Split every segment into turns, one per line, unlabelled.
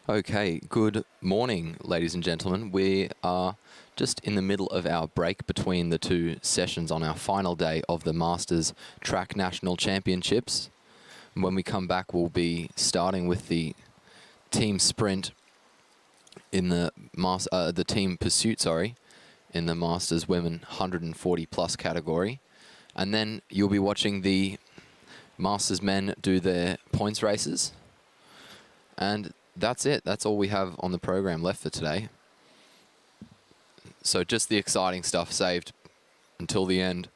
Okay, good morning, ladies and gentlemen. We are just in the middle of our break between the two sessions on our final day of the Masters Track National Championships. When we come back, we'll be starting with the team sprint in the team pursuit, in the Masters Women 140 plus category. And then you'll be watching the Masters men do their points races. And that's it. That's all we have on the program left for today. So just the exciting stuff saved until the end.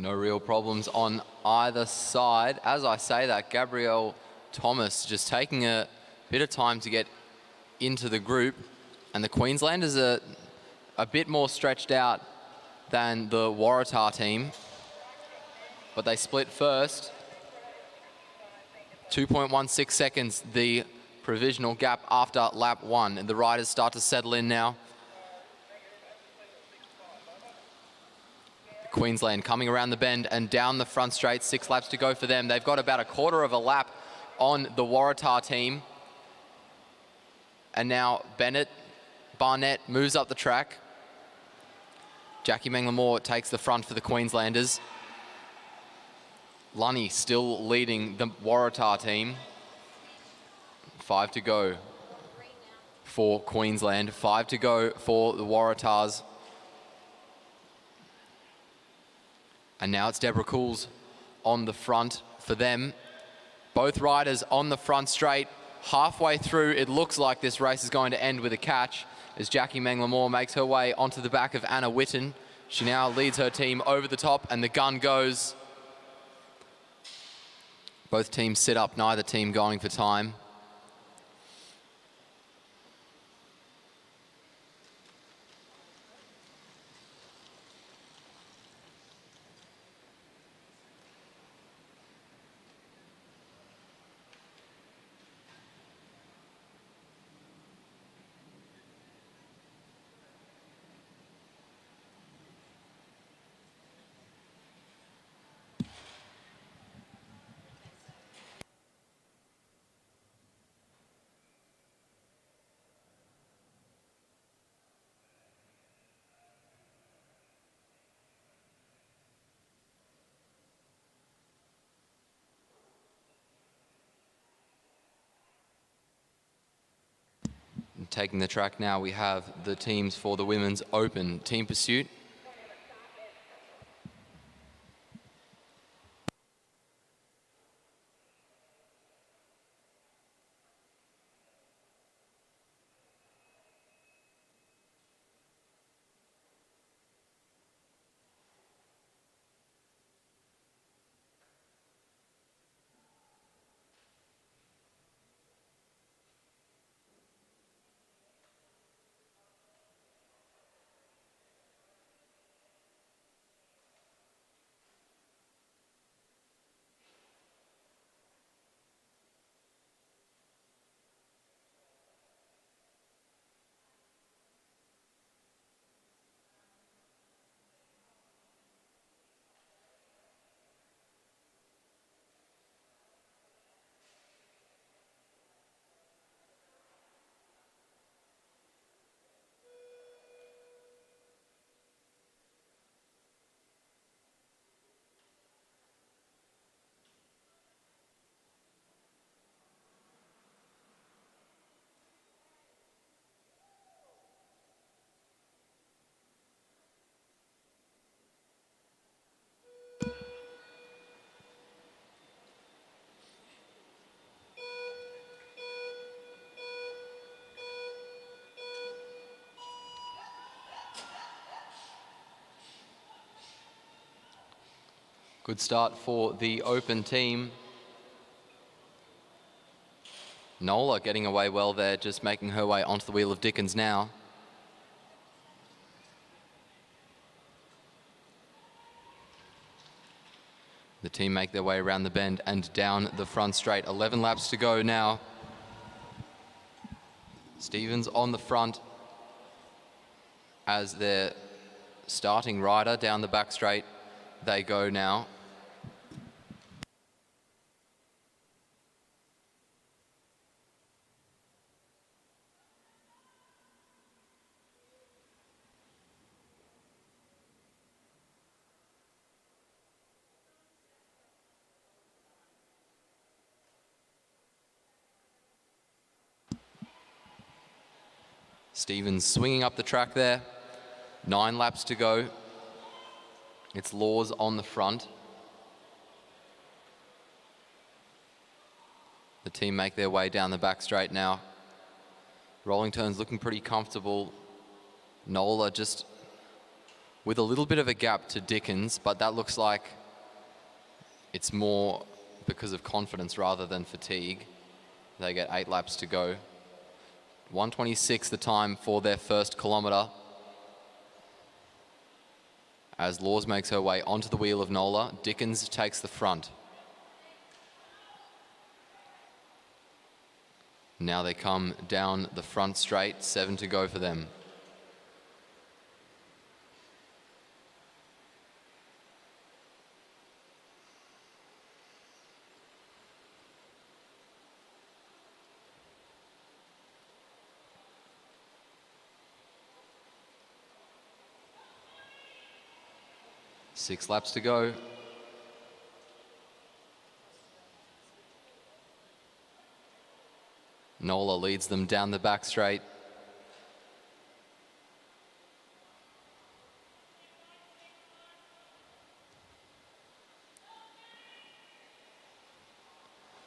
No real problems on either side. As I say that, Gabrielle Thomas just taking a bit of time to get into the group, and the Queenslanders are a bit more stretched out than the Waratah team, but they split first. 2.16 seconds, the provisional gap after lap 1, and the riders start to settle in now. Queensland coming around the bend and down the front straight, 6 laps to go for them. They've got about a quarter of a lap on the Waratah team. And now Barnett moves up the track. Jackie Manglemore takes the front for the Queenslanders. Lunny still leading the Waratah team. 5 to go for Queensland, 5 to go for the Waratahs. And now it's Deborah Cools on the front for them. Both riders on the front straight. Halfway through, it looks like this race is going to end with a catch as Jackie Manglemore makes her way onto the back of Anna Witten. She now leads her team over the top, and the gun goes. Both teams sit up, neither team going for time. Taking the track now, we have the teams for the Women's Open Team Pursuit. Good start for the Open team. Nola getting away well there, just making her way onto the wheel of Dickens now. The team make their way around the bend and down the front straight. 11 laps to go now. Stevens on the front as their starting rider down the back straight. They go now. Stevens swinging up the track there. 9 laps to go. It's Laws on the front. The team make their way down the back straight now. Rolling turns looking pretty comfortable. Nola just with a little bit of a gap to Dickens, but that looks like it's more because of confidence rather than fatigue. They get 8 laps to go. 1:26 the time for their first kilometre. As Laws makes her way onto the wheel of Nola, Dickens takes the front. Now they come down the front straight, 7 to go for them. Six laps to go. Nola leads them down the back straight.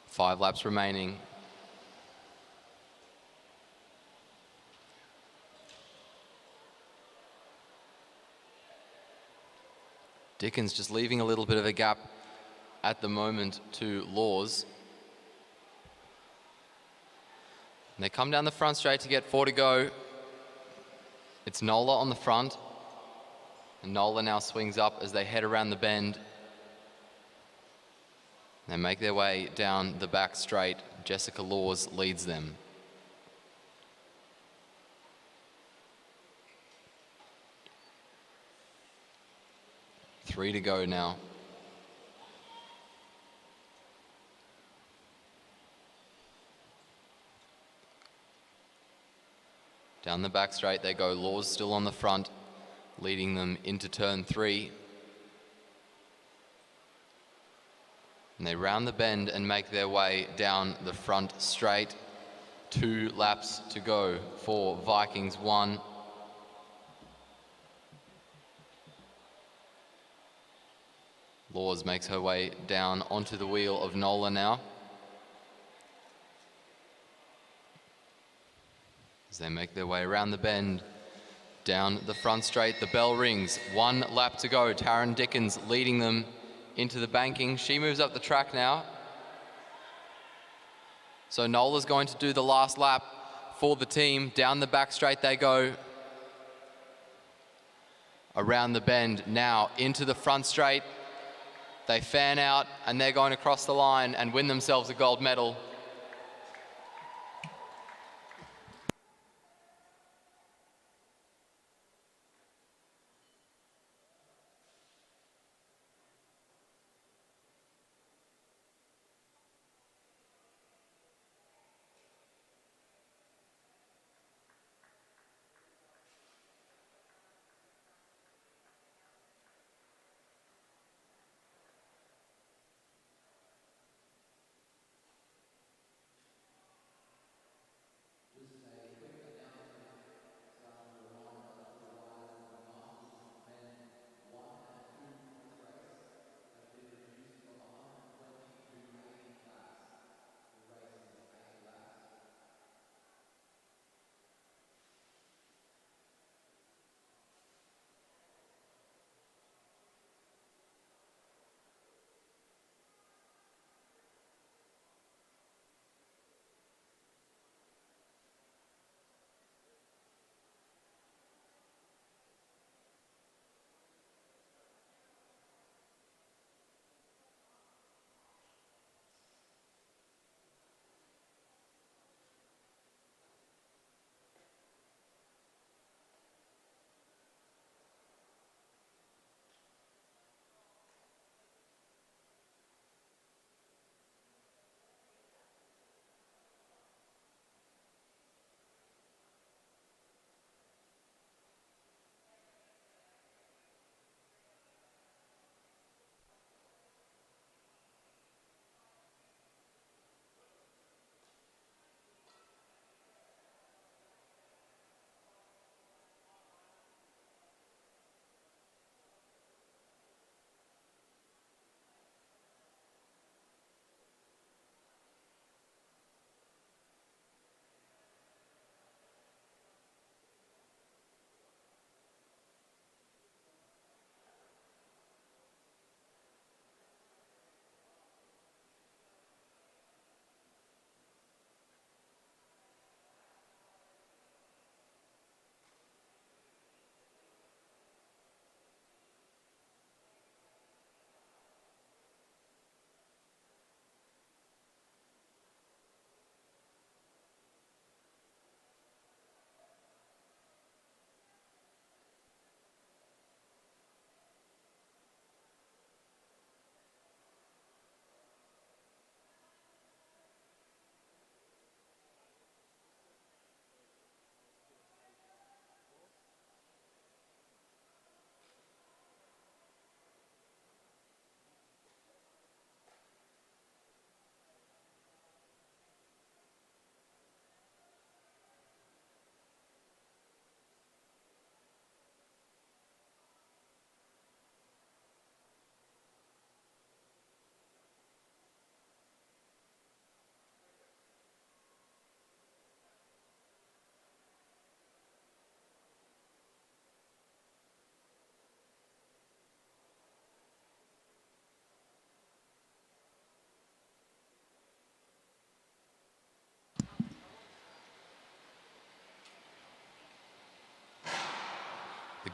Five laps remaining. Dickens just leaving a little bit of a gap at the moment to Laws. And they come down the front straight to get 4 to go. It's Nola on the front. And Nola now swings up as they head around the bend. They make their way down the back straight. Jessica Laws leads them. Three to go now. Down the back straight they go. Laws still on the front, leading them into turn 3. And they round the bend and make their way down the front straight. 2 laps to go for Vikings 1. Laws makes her way down onto the wheel of Nola now. As they make their way around the bend, down the front straight, the bell rings. 1 lap to go. Taryn Dickens leading them into the banking. She moves up the track now. So Nola's going to do the last lap for the team. Down the back straight they go. Around the bend now into the front straight. They fan out and they're going to cross the line and win themselves a gold medal.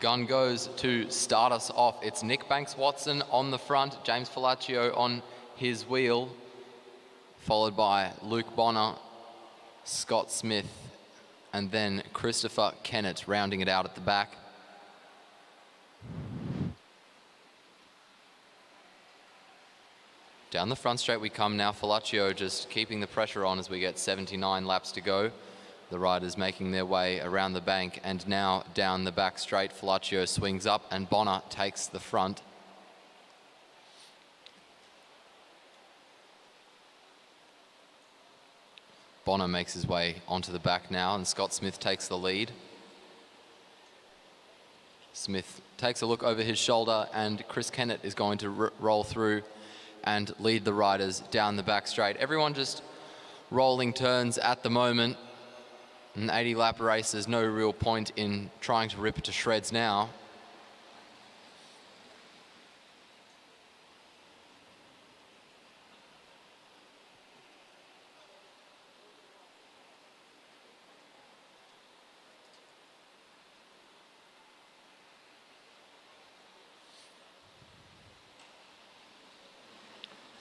gun goes to start us off. It's Nick Banks-Watson on the front, James Fallaccio on his wheel, followed by Luke Bonner, Scott Smith, and then Christopher Kennett rounding it out at the back. Down the front straight we come now. Fallaccio just keeping the pressure on as we get 79 laps to go. The riders making their way around the bank, and now down the back straight. Fallaccio swings up and Bonner takes the front. Bonner makes his way onto the back now, and Scott Smith takes the lead. Smith takes a look over his shoulder, and Chris Kennett is going to roll through and lead the riders down the back straight. Everyone just rolling turns at the moment. An 80-lap race, there's no real point in trying to rip it to shreds now.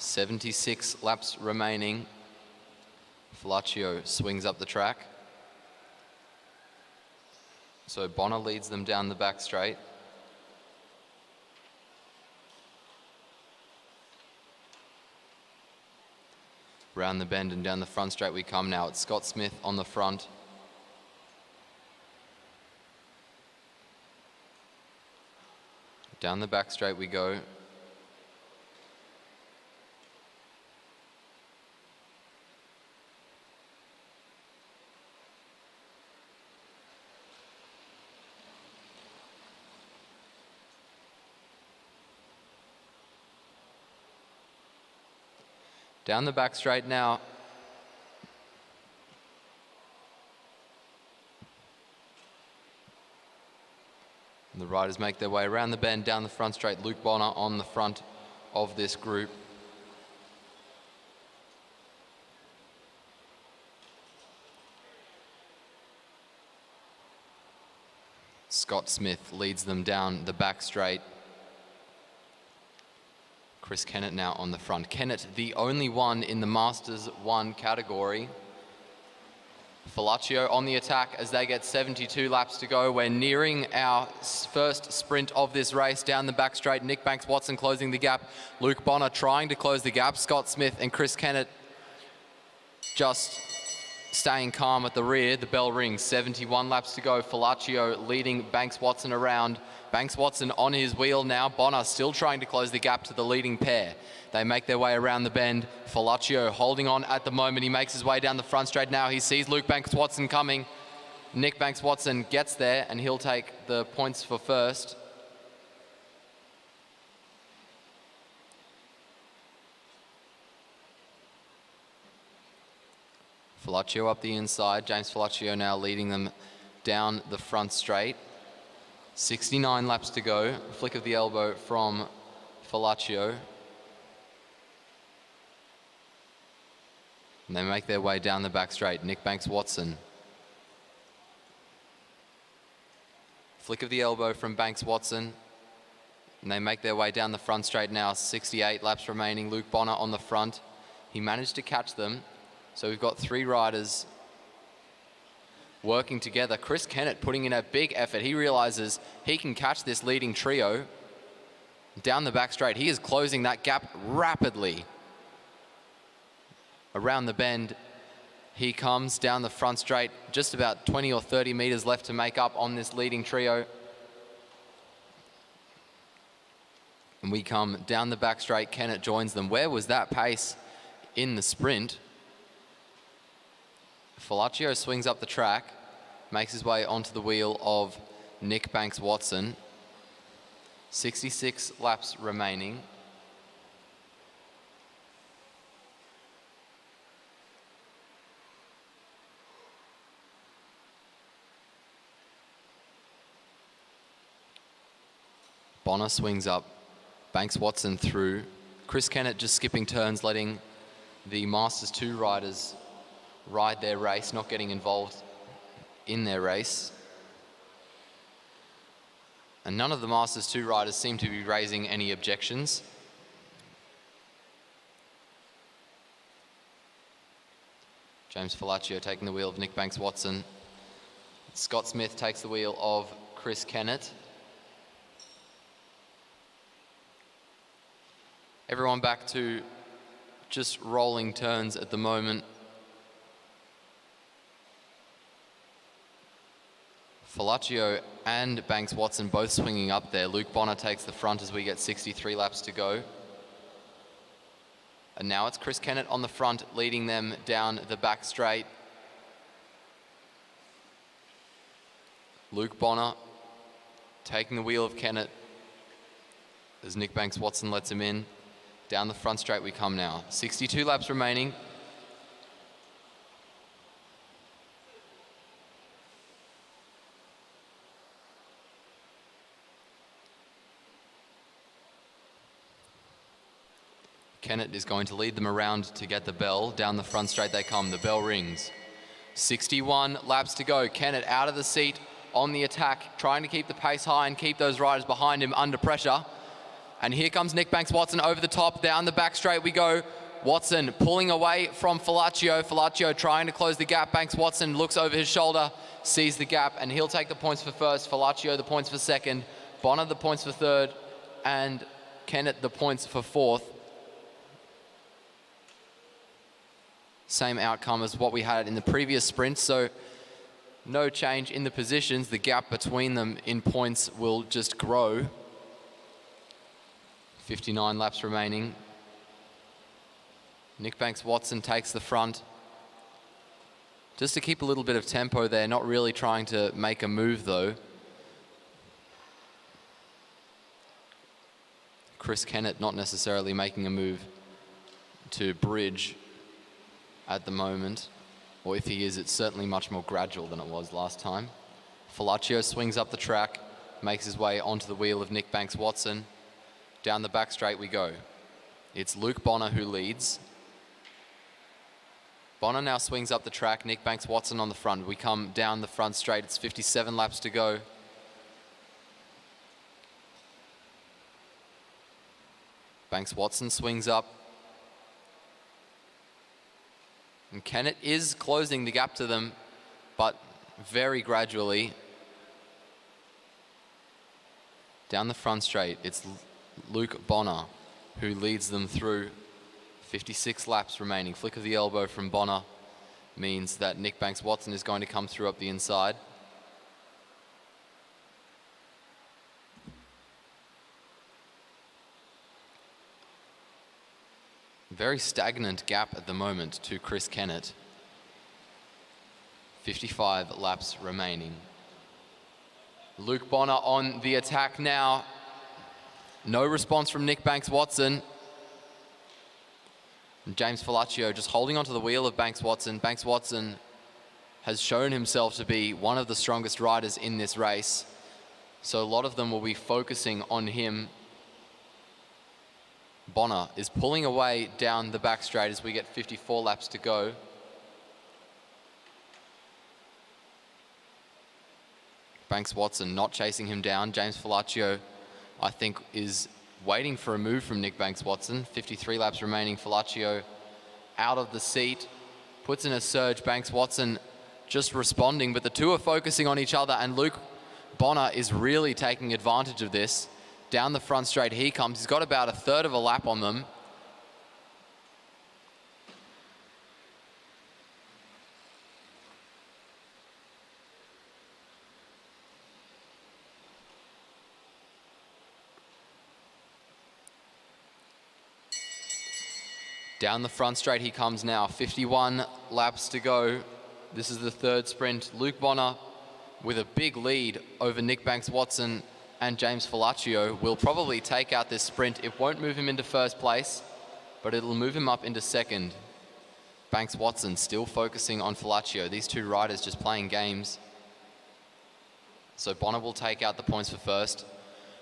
.76 laps remaining. Fallaccio swings up the track. So Bonner leads them down the back straight. Round the bend and down the front straight we come now. It's Scott Smith on the front. Down the back straight we go. Down the back straight now. And the riders make their way around the bend, down the front straight. Luke Bonner on the front of this group. Scott Smith leads them down the back straight. Chris Kennett now on the front. Kennett, the only one in the Masters 1 category. Fallaccio on the attack as they get 72 laps to go. We're nearing our first sprint of this race. Down the back straight, Nick Banks-Watson closing the gap. Luke Bonner trying to close the gap. Scott Smith and Chris Kennett just staying calm at the rear. The bell rings, 71 laps to go. Fallaccio leading Banks-Watson around. Banks-Watson on his wheel now. Bonner still trying to close the gap to the leading pair. They make their way around the bend. Fallaccio holding on at the moment. He makes his way down the front straight now. He sees Luke Banks-Watson coming. Nick Banks-Watson gets there and he'll take the points for first. Fallaccio up the inside. James Fallaccio now leading them down the front straight. 69 laps to go. Flick of the elbow from Fallaccio. And they make their way down the back straight. Nick Banks-Watson. Flick of the elbow from Banks-Watson. And they make their way down the front straight now. 68 laps remaining. Luke Bonner on the front. He managed to catch them. So we've got three riders working together. Chris Kennett putting in a big effort. He realizes he can catch this leading trio down the back straight. He is closing that gap rapidly. Around the bend he comes down the front straight. Just about 20 or 30 meters left to make up on this leading trio. And we come down the back straight. Kennett joins them. Where was that pace in the sprint? Fallaccio swings up the track, makes his way onto the wheel of Nick Banks-Watson. 66 laps remaining. Bonner swings up, Banks-Watson through. Chris Kennett just skipping turns, letting the Masters 2 riders ride their race, not getting involved in their race. And none of the Masters 2 riders seem to be raising any objections. James Falaccio taking the wheel of Nick Banks-Watson. Scott Smith takes the wheel of Chris Kennett. Everyone back to just rolling turns at the moment. Falaccio and Banks-Watson both swinging up there. Luke Bonner takes the front as we get 63 laps to go. And now it's Chris Kennett on the front, leading them down the back straight. Luke Bonner taking the wheel of Kennett as Nick Banks-Watson lets him in. Down the front straight we come now. 62 laps remaining. Kennett is going to lead them around to get the bell. Down the front straight they come. The bell rings. 61 laps to go. Kennett out of the seat on the attack, trying to keep the pace high and keep those riders behind him under pressure. And here comes Nick Banks-Watson over the top. Down the back straight we go. Watson pulling away from Falaccio. Falaccio trying to close the gap. Banks-Watson looks over his shoulder, sees the gap, and he'll take the points for first. Falaccio the points for second. Bonner the points for third. And Kennett the points for fourth. Same outcome as what we had in the previous sprint, so no change in the positions. The gap between them in points will just grow. 59 laps remaining. Nick Banks-Watson takes the front. Just to keep a little bit of tempo there, not really trying to make a move though. Chris Kennett not necessarily making a move to bridge at the moment, or if he is, it's certainly much more gradual than it was last time. Falaccio swings up the track, makes his way onto the wheel of Nick Banks-Watson. Down the back straight we go. It's Luke Bonner who leads. Bonner now swings up the track, Nick Banks-Watson on the front. We come down the front straight, it's 57 laps to go. Banks-Watson swings up. And Kennett is closing the gap to them, but very gradually. Down the front straight, it's Luke Bonner who leads them through. 56 laps remaining. Flick of the elbow from Bonner means that Nick Banks-Watson is going to come through up the inside. Very stagnant gap at the moment to Chris Kennett. 55 laps remaining. Luke Bonner on the attack now. No response from Nick Banks-Watson. James Falaccio just holding onto the wheel of Banks-Watson. Banks-Watson has shown himself to be one of the strongest riders in this race, so a lot of them will be focusing on him. Bonner is pulling away down the back straight as we get 54 laps to go. Banks-Watson not chasing him down. James Falaccio, I think, is waiting for a move from Nick Banks-Watson. 53 laps remaining. Falaccio out of the seat, puts in a surge. Banks-Watson just responding, but the two are focusing on each other, and Luke Bonner is really taking advantage of this. Down the front straight he comes. He's got about a third of a lap on them. Down the front straight he comes now. 51 laps to go. This is the third sprint. Luke Bonner with a big lead over Nick Banks-Watson and James Falaccio will probably take out this sprint. It won't move him into first place, but it'll move him up into second. Banks-Watson still focusing on Falaccio. These two riders just playing games. So Bonner will take out the points for first.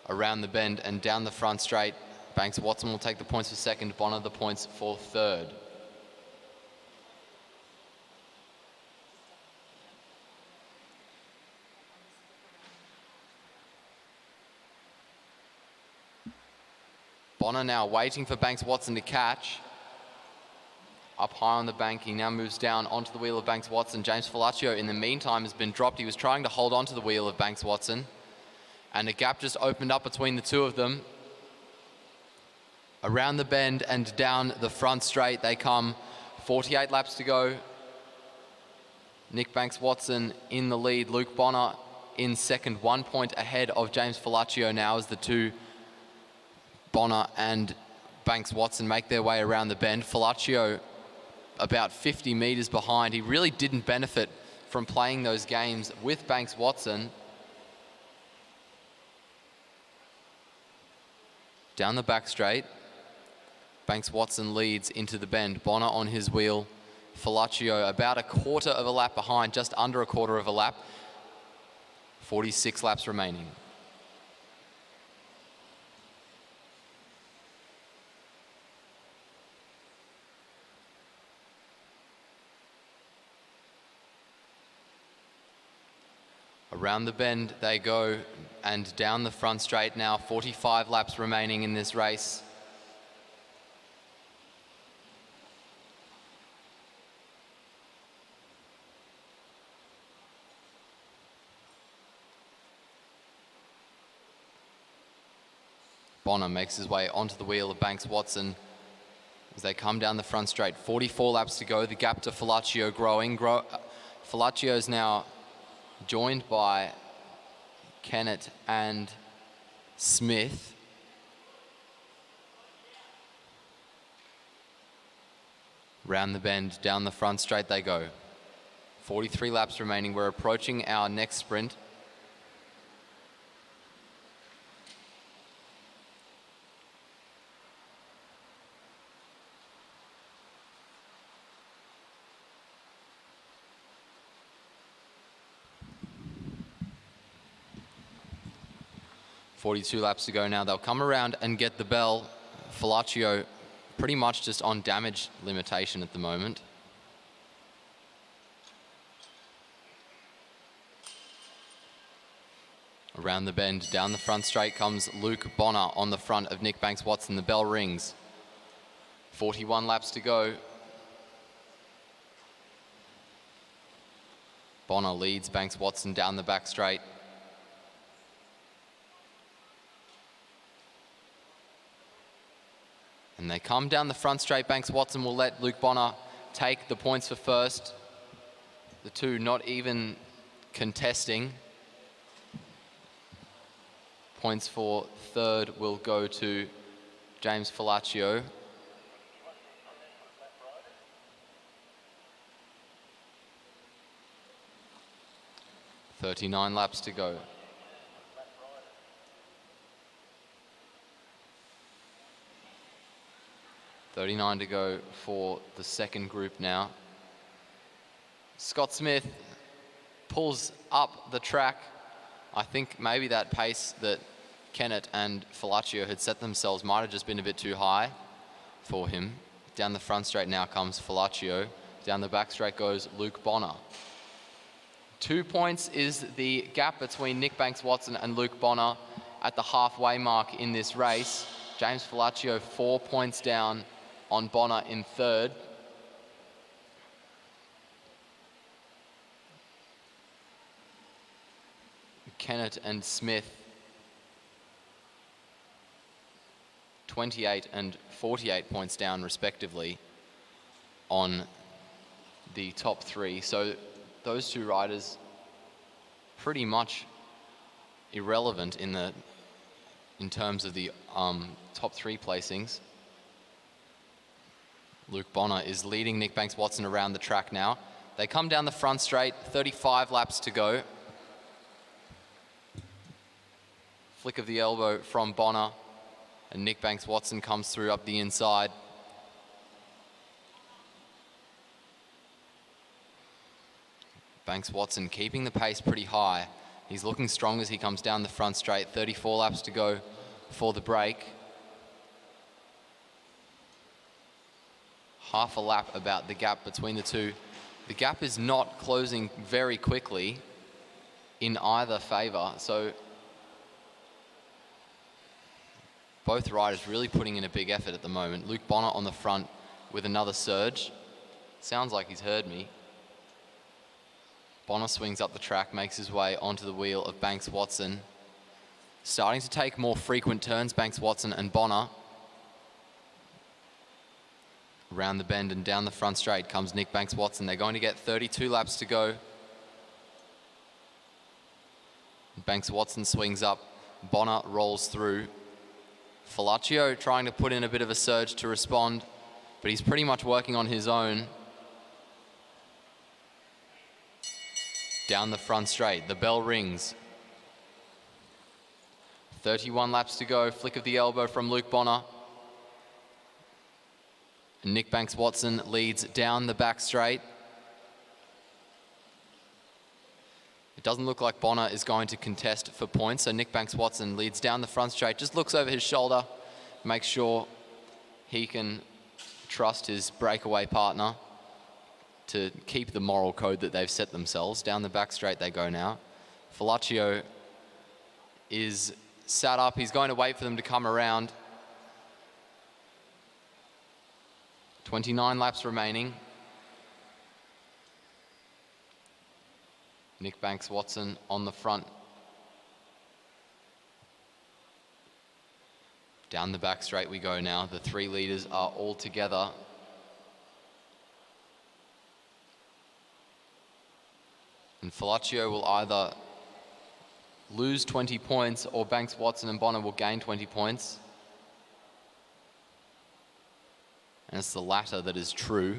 Around the bend and down the front straight, Banks-Watson will take the points for second, Bonner the points for third. Bonner now waiting for Banks Watson to catch. Up high on the bank, he now moves down onto the wheel of Banks Watson. James Falaccio, in the meantime, has been dropped. He was trying to hold onto the wheel of Banks Watson, and a gap just opened up between the two of them. Around the bend and down the front straight they come. 48 laps to go. Nick Banks Watson in the lead. Luke Bonner in second, 1 point ahead of James Falaccio now as the two, Bonner and Banks Watson, make their way around the bend. Falaccio about 50 metres behind. He really didn't benefit from playing those games with Banks Watson. Down the back straight, Banks Watson leads into the bend. Bonner on his wheel. Falaccio about a quarter of a lap behind, just under a quarter of a lap. 46 laps remaining. Around the bend they go and down the front straight now. 45 laps remaining in this race. Bonner makes his way onto the wheel of Banks Watson as they come down the front straight. 44 laps to go. The gap to Falaccio growing. Falaccio is now joined by Kennett and Smith. Round the bend, down the front straight they go. 43 laps remaining. We're approaching our next sprint. .42 laps to go now. They'll come around and get the bell. Falaccio pretty much just on damage limitation at the moment. Around the bend, down the front straight comes Luke Bonner on the front of Nick Banks Watson. The bell rings. 41 laps to go. Bonner leads Banks Watson down the back straight. And they come down the front straight. Banks Watson will let Luke Bonner take the points for first. The two not even contesting. Points for third will go to James Falaccio. .39 laps to go. .39 to go for the second group now. Scott Smith pulls up the track. I think maybe that pace that Kennett and Falaccio had set themselves might have just been a bit too high for him. Down the front straight now comes Falaccio. Down the back straight goes Luke Bonner. 2 points is the gap between Nick Banks Watson and Luke Bonner at the halfway mark in this race. James Falaccio 4 points down on Bonner in third. Kennett and Smith 28 and 48 points down respectively on the top three. So those two riders pretty much irrelevant in terms of the top three placings. Luke Bonner is leading Nick Banks Watson around the track now. They come down the front straight, 35 laps to go. Flick of the elbow from Bonner, and Nick Banks Watson comes through up the inside. Banks Watson keeping the pace pretty high. He's looking strong as he comes down the front straight. 34 laps to go for the break. Half a lap about the gap between the two. The gap is not closing very quickly in either favour. So Both riders really putting in a big effort at the moment. Luke Bonner on the front with another surge. Sounds like he's heard me. Bonner swings up the track, makes his way onto the wheel of Banks Watson. Starting to take more frequent turns, Banks Watson and Bonner. Around the bend and down the front straight comes Nick Banks Watson. They're going to get 32 laps to go. Banks Watson swings up. Bonner rolls through. Falaccio trying to put in a bit of a surge to respond, but he's pretty much working on his own. Down the front straight, the bell rings. 31 laps to go, flick of the elbow from Luke Bonner. And Nick Banks Watson leads down the back straight. It doesn't look like Bonner is going to contest for points, so Nick Banks Watson leads down the front straight, just looks over his shoulder, makes sure he can trust his breakaway partner to keep the moral code that they've set themselves. Down the back straight they go now. Falaccio is sat up. He's going to wait for them to come around. 29 laps remaining. Nick Banks Watson on the front. Down the back straight we go now. The three leaders are all together. And Falaccio will either lose 20 points or Banks Watson and Bonner will gain 20 points. And it's the latter that is true.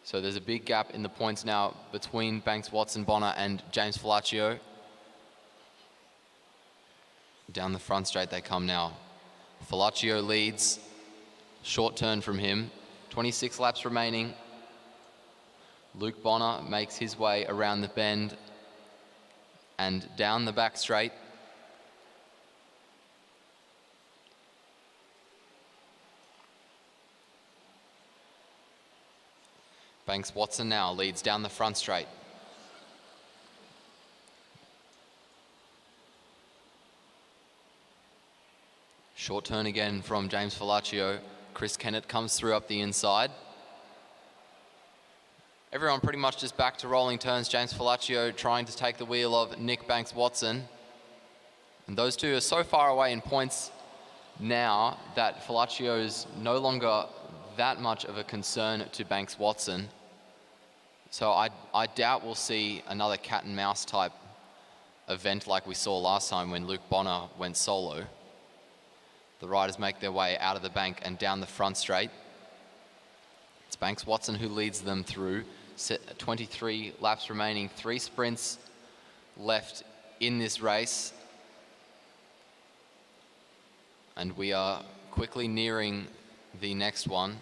So there's a big gap in the points now between Banks Watson, Bonner and James Falaccio. Down the front straight they come now. Falaccio leads, short turn from him, 26 laps remaining. Luke Bonner makes his way around the bend and down the back straight. Banks Watson now leads down the front straight. Short turn again from James Falaccio. Chris Kennett comes through up the inside. Everyone pretty much just back to rolling turns. James Falaccio trying to take the wheel of Nick Banks Watson. And those two are so far away in points now that Falaccio is no longer that much of a concern to Banks Watson. So I doubt we'll see another cat and mouse type event like we saw last time when Luke Bonner went solo. The riders make their way out of the bank and down the front straight. It's Banks Watson who leads them through. 23 laps remaining, 3 sprints left in this race. And we are quickly nearing the next one.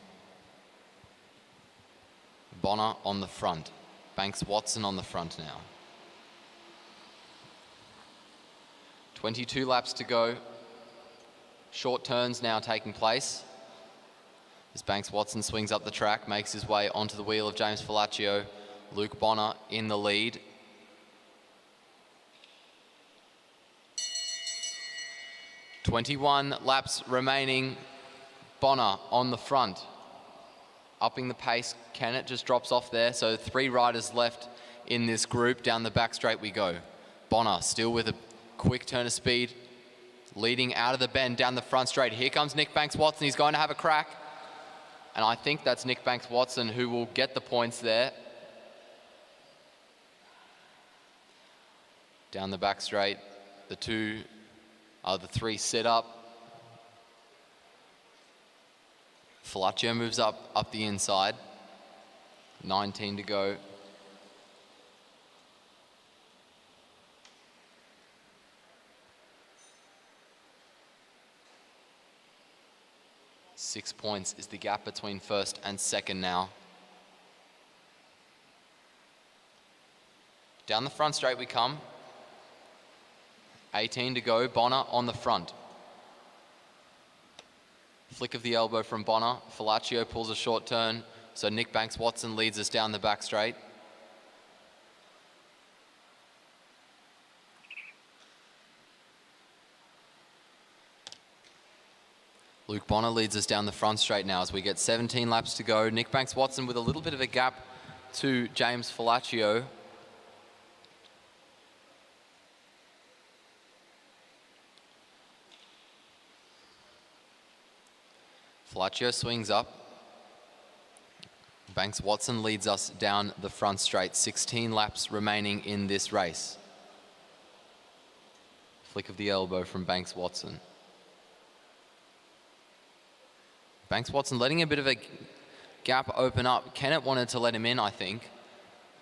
Bonner on the front. Banks Watson on the front now. 22 laps to go. Short turns now taking place. As Banks Watson swings up the track, makes his way onto the wheel of James Falaccio. Luke Bonner in the lead. "21 laps remaining. Bonner on the front. Upping the pace. Kennett just drops off there. So 3 riders left in this group. Down the back straight we go. Bonner still with a quick turn of speed. Leading out of the bend down the front straight. Here comes Nick Banks Watson. He's going to have a crack. And I think that's Nick Banks Watson who will get the points there. Down the back straight, the 3 sit up. Falaccio moves up the inside. 19 to go. Six points is the gap between first and second now. Down the front straight we come. 18 to go. Bonner on the front. Flick of the elbow from Bonner. Falaccio pulls a short turn, so Nick Banks Watson leads us down the back straight. Luke Bonner leads us down the front straight now as we get 17 laps to go. Nick Banks-Watson with a little bit of a gap to James Falaccio. Falaccio swings up. Banks-Watson leads us down the front straight. 16 laps remaining in this race. Flick of the elbow from Banks-Watson. Banks-Watson letting a bit of a gap open up. Kennett wanted to let him in, I think,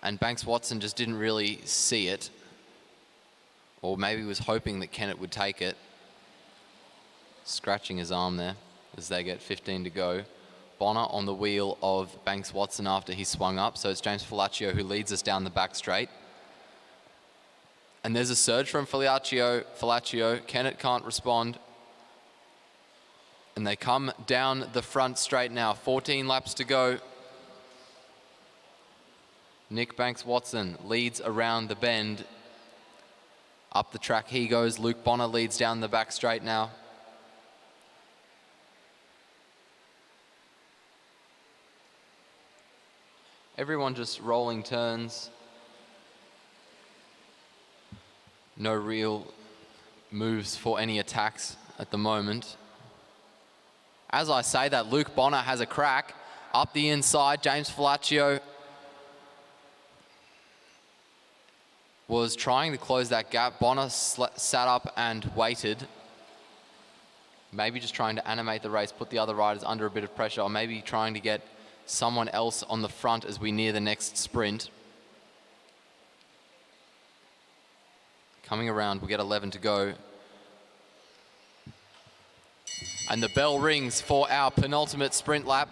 and Banks-Watson just didn't really see it. Or maybe he was hoping that Kennett would take it. Scratching his arm there as they get 15 to go. Bonner on the wheel of Banks-Watson after he swung up. So it's James Falaccio who leads us down the back straight. And there's a surge from Falaccio. Kennett can't respond. And they come down the front straight now. 14 laps to go. Nick Banks-Watson leads around the bend. Up the track he goes. Luke Bonner leads down the back straight now. Everyone just rolling turns. No real moves for any attacks at the moment. As I say that, Luke Bonner has a crack up the inside. James Falaccio was trying to close that gap. Bonner sat up and waited. Maybe just trying to animate the race, put the other riders under a bit of pressure, or maybe trying to get someone else on the front as we near the next sprint. Coming around, we'll get 11 to go. And the bell rings for our penultimate sprint lap.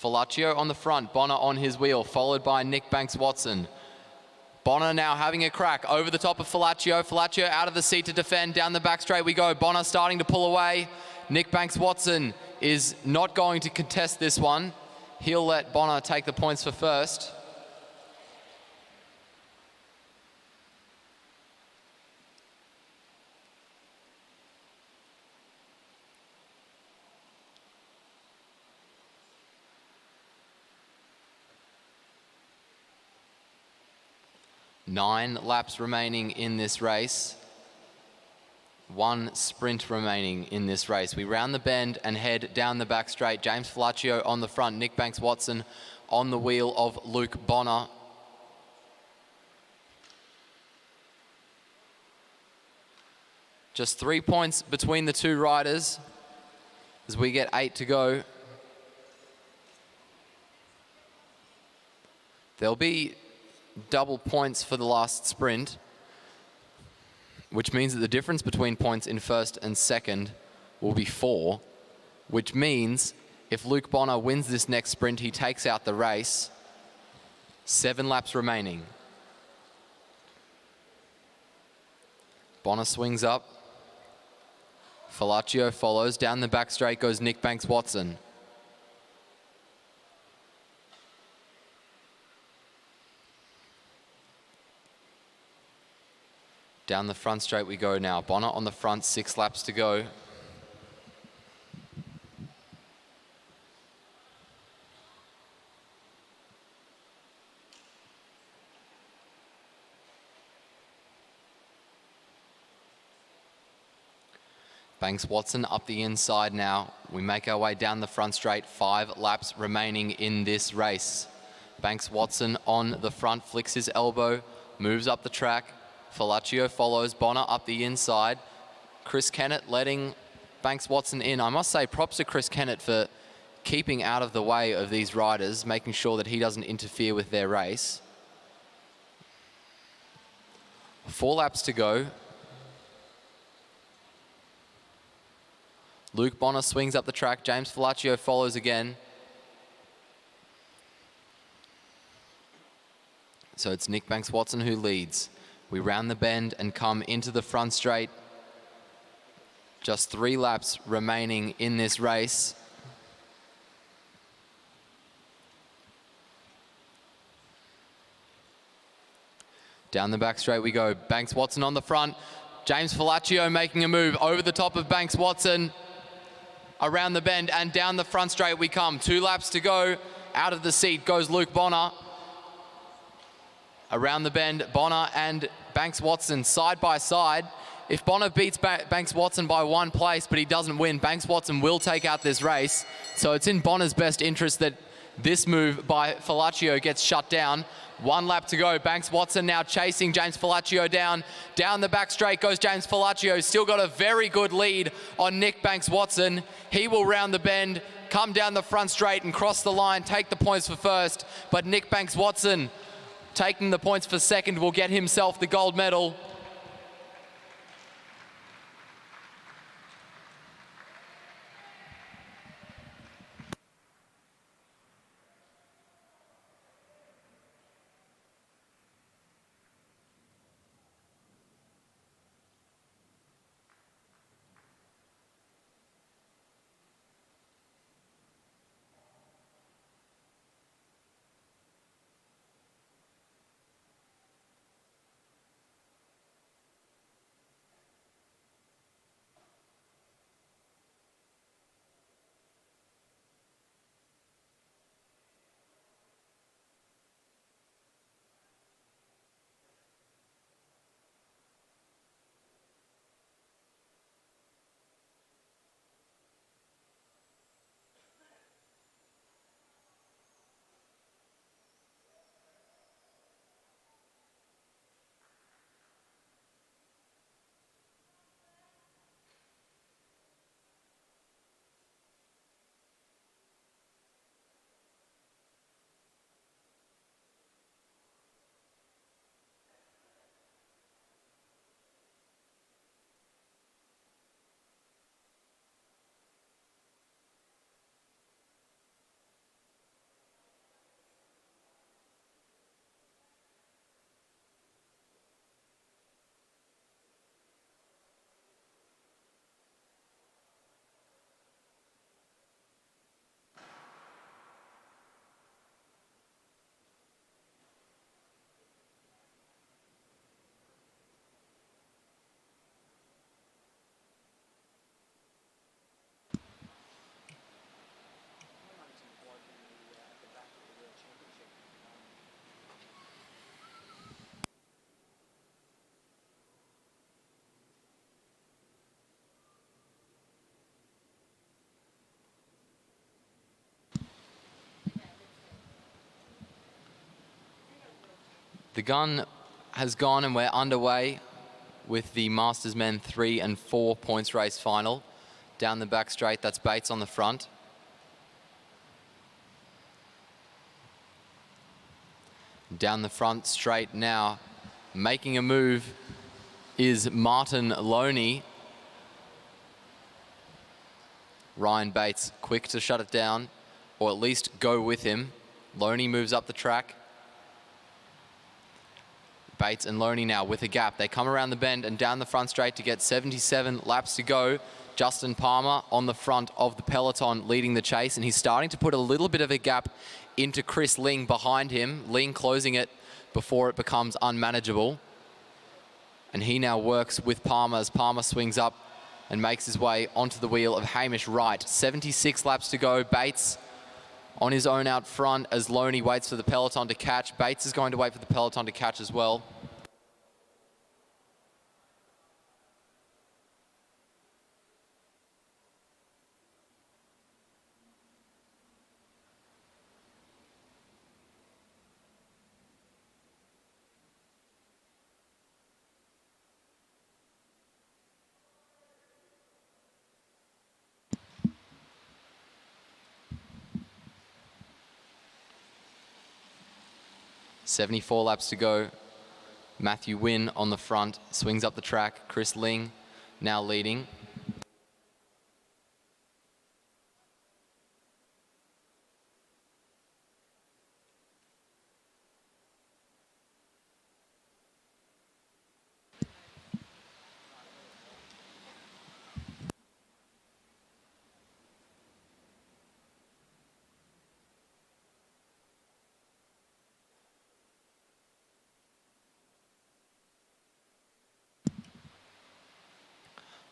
Falaccio on the front, Bonner on his wheel, followed by Nick Banks-Watson. Bonner now having a crack over the top of Falaccio. Falaccio out of the seat to defend. Down the back straight we go. Bonner starting to pull away. Nick Banks-Watson is not going to contest this one. He'll let Bonner take the points for first. Nine laps remaining in this race. One sprint remaining in this race. We round the bend and head down the back straight. James Falaccio on the front. Nick Banks-Watson on the wheel of Luke Bonner. Just 3 points between the two riders as we get 8 to go. There'll be double points for the last sprint, which means that the difference between points in first and second will be 4, which means if Luke Bonner wins this next sprint, he takes out the race. 7 laps remaining. Bonner swings up. Falaccio follows. Down the back straight goes Nick Banks-Watson. Down the front straight we go now. Bonner on the front, 6 laps to go. Banks-Watson up the inside now. We make our way down the front straight. 5 laps remaining in this race. Banks-Watson on the front, flicks his elbow, moves up the track. Falaccio follows. Bonner up the inside. Chris Kennett letting Banks-Watson in. I must say props to Chris Kennett for keeping out of the way of these riders, making sure that he doesn't interfere with their race. 4 laps to go. Luke Bonner swings up the track. James Falaccio follows again. So it's Nick Banks-Watson who leads. We round the bend and come into the front straight. Just 3 laps remaining in this race. Down the back straight we go. Banks-Watson on the front. James Falaccio making a move over the top of Banks-Watson. around the bend and down the front straight we come. 2 laps to go. Out of the seat goes Luke Bonner. Around the bend, Bonner and Banks Watson side by side. If Bonner beats Banks Watson by 1 place, but he doesn't win, Banks Watson will take out this race. So it's in Bonner's best interest that this move by Falaccio gets shut down. 1 lap to go. Banks Watson now chasing James Falaccio down. Down the back straight goes James Falaccio. Still got a very good lead on Nick Banks Watson. He will round the bend, come down the front straight and cross the line, take the points for first. But Nick Banks Watson, taking the points for second, will get himself the gold medal. The gun has gone and we're underway with the Masters Men 3 and 4 points race final. Down the back straight, that's Bates on the front. Down the front straight now, making a move is Martin Loney. Ryan Bates quick to shut it down, or at least go with him. Loney moves up the track. Bates and Loney now with a gap. They come around the bend and down the front straight to get 77 laps to go. Justin Palmer on the front of the peloton leading the chase, and he's starting to put a little bit of a gap into Chris Ling behind him. Ling closing it before it becomes unmanageable. And he now works with Palmer as Palmer swings up and makes his way onto the wheel of Hamish Wright. 76 laps to go. Bates on his own out front as Loney waits for the peloton to catch. Bates is going to wait for the peloton to catch as well. .74 laps to go. Matthew Wynn on the front, swings up the track. Chris Ling now leading.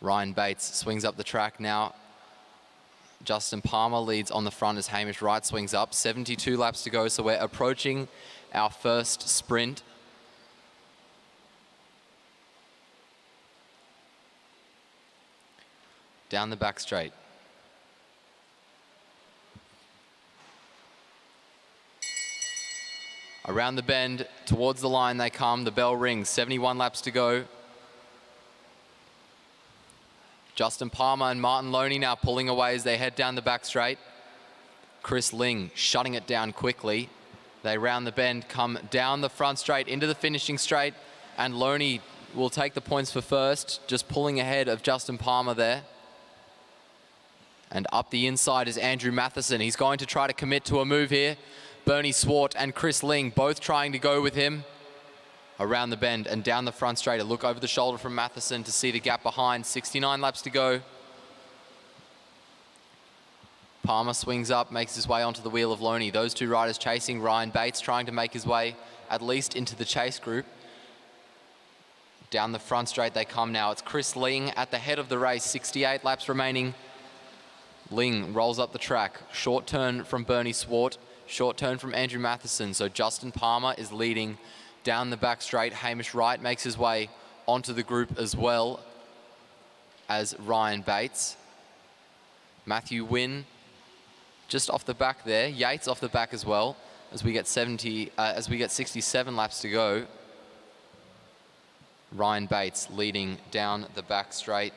Ryan Bates swings up the track now. Justin Palmer leads on the front as Hamish Wright swings up. 72 laps to go, so we're approaching our first sprint. Down the back straight. Around the bend, towards the line they come. The bell rings, 71 laps to go. Justin Palmer and Martin Loney now pulling away as they head down the back straight. Chris Ling shutting it down quickly. They round the bend, come down the front straight into the finishing straight, and Loney will take the points for first, just pulling ahead of Justin Palmer there. And up the inside is Andrew Matheson. He's going to try to commit to a move here. Bernie Swart and Chris Ling both trying to go with him. Around the bend and down the front straight. A look over the shoulder from Matheson to see the gap behind. 69 laps to go. Palmer swings up, makes his way onto the wheel of Loney. Those two riders chasing. Ryan Bates trying to make his way at least into the chase group. Down the front straight they come now. It's Chris Ling at the head of the race. 68 laps remaining. Ling rolls up the track. Short turn from Bernie Swart. Short turn from Andrew Matheson. So Justin Palmer is leading down the back straight. Hamish Wright makes his way onto the group as well as Ryan Bates. Matthew Wynn just off the back there. Yates off the back as well as we get 67 laps to go. Ryan Bates leading down the back straight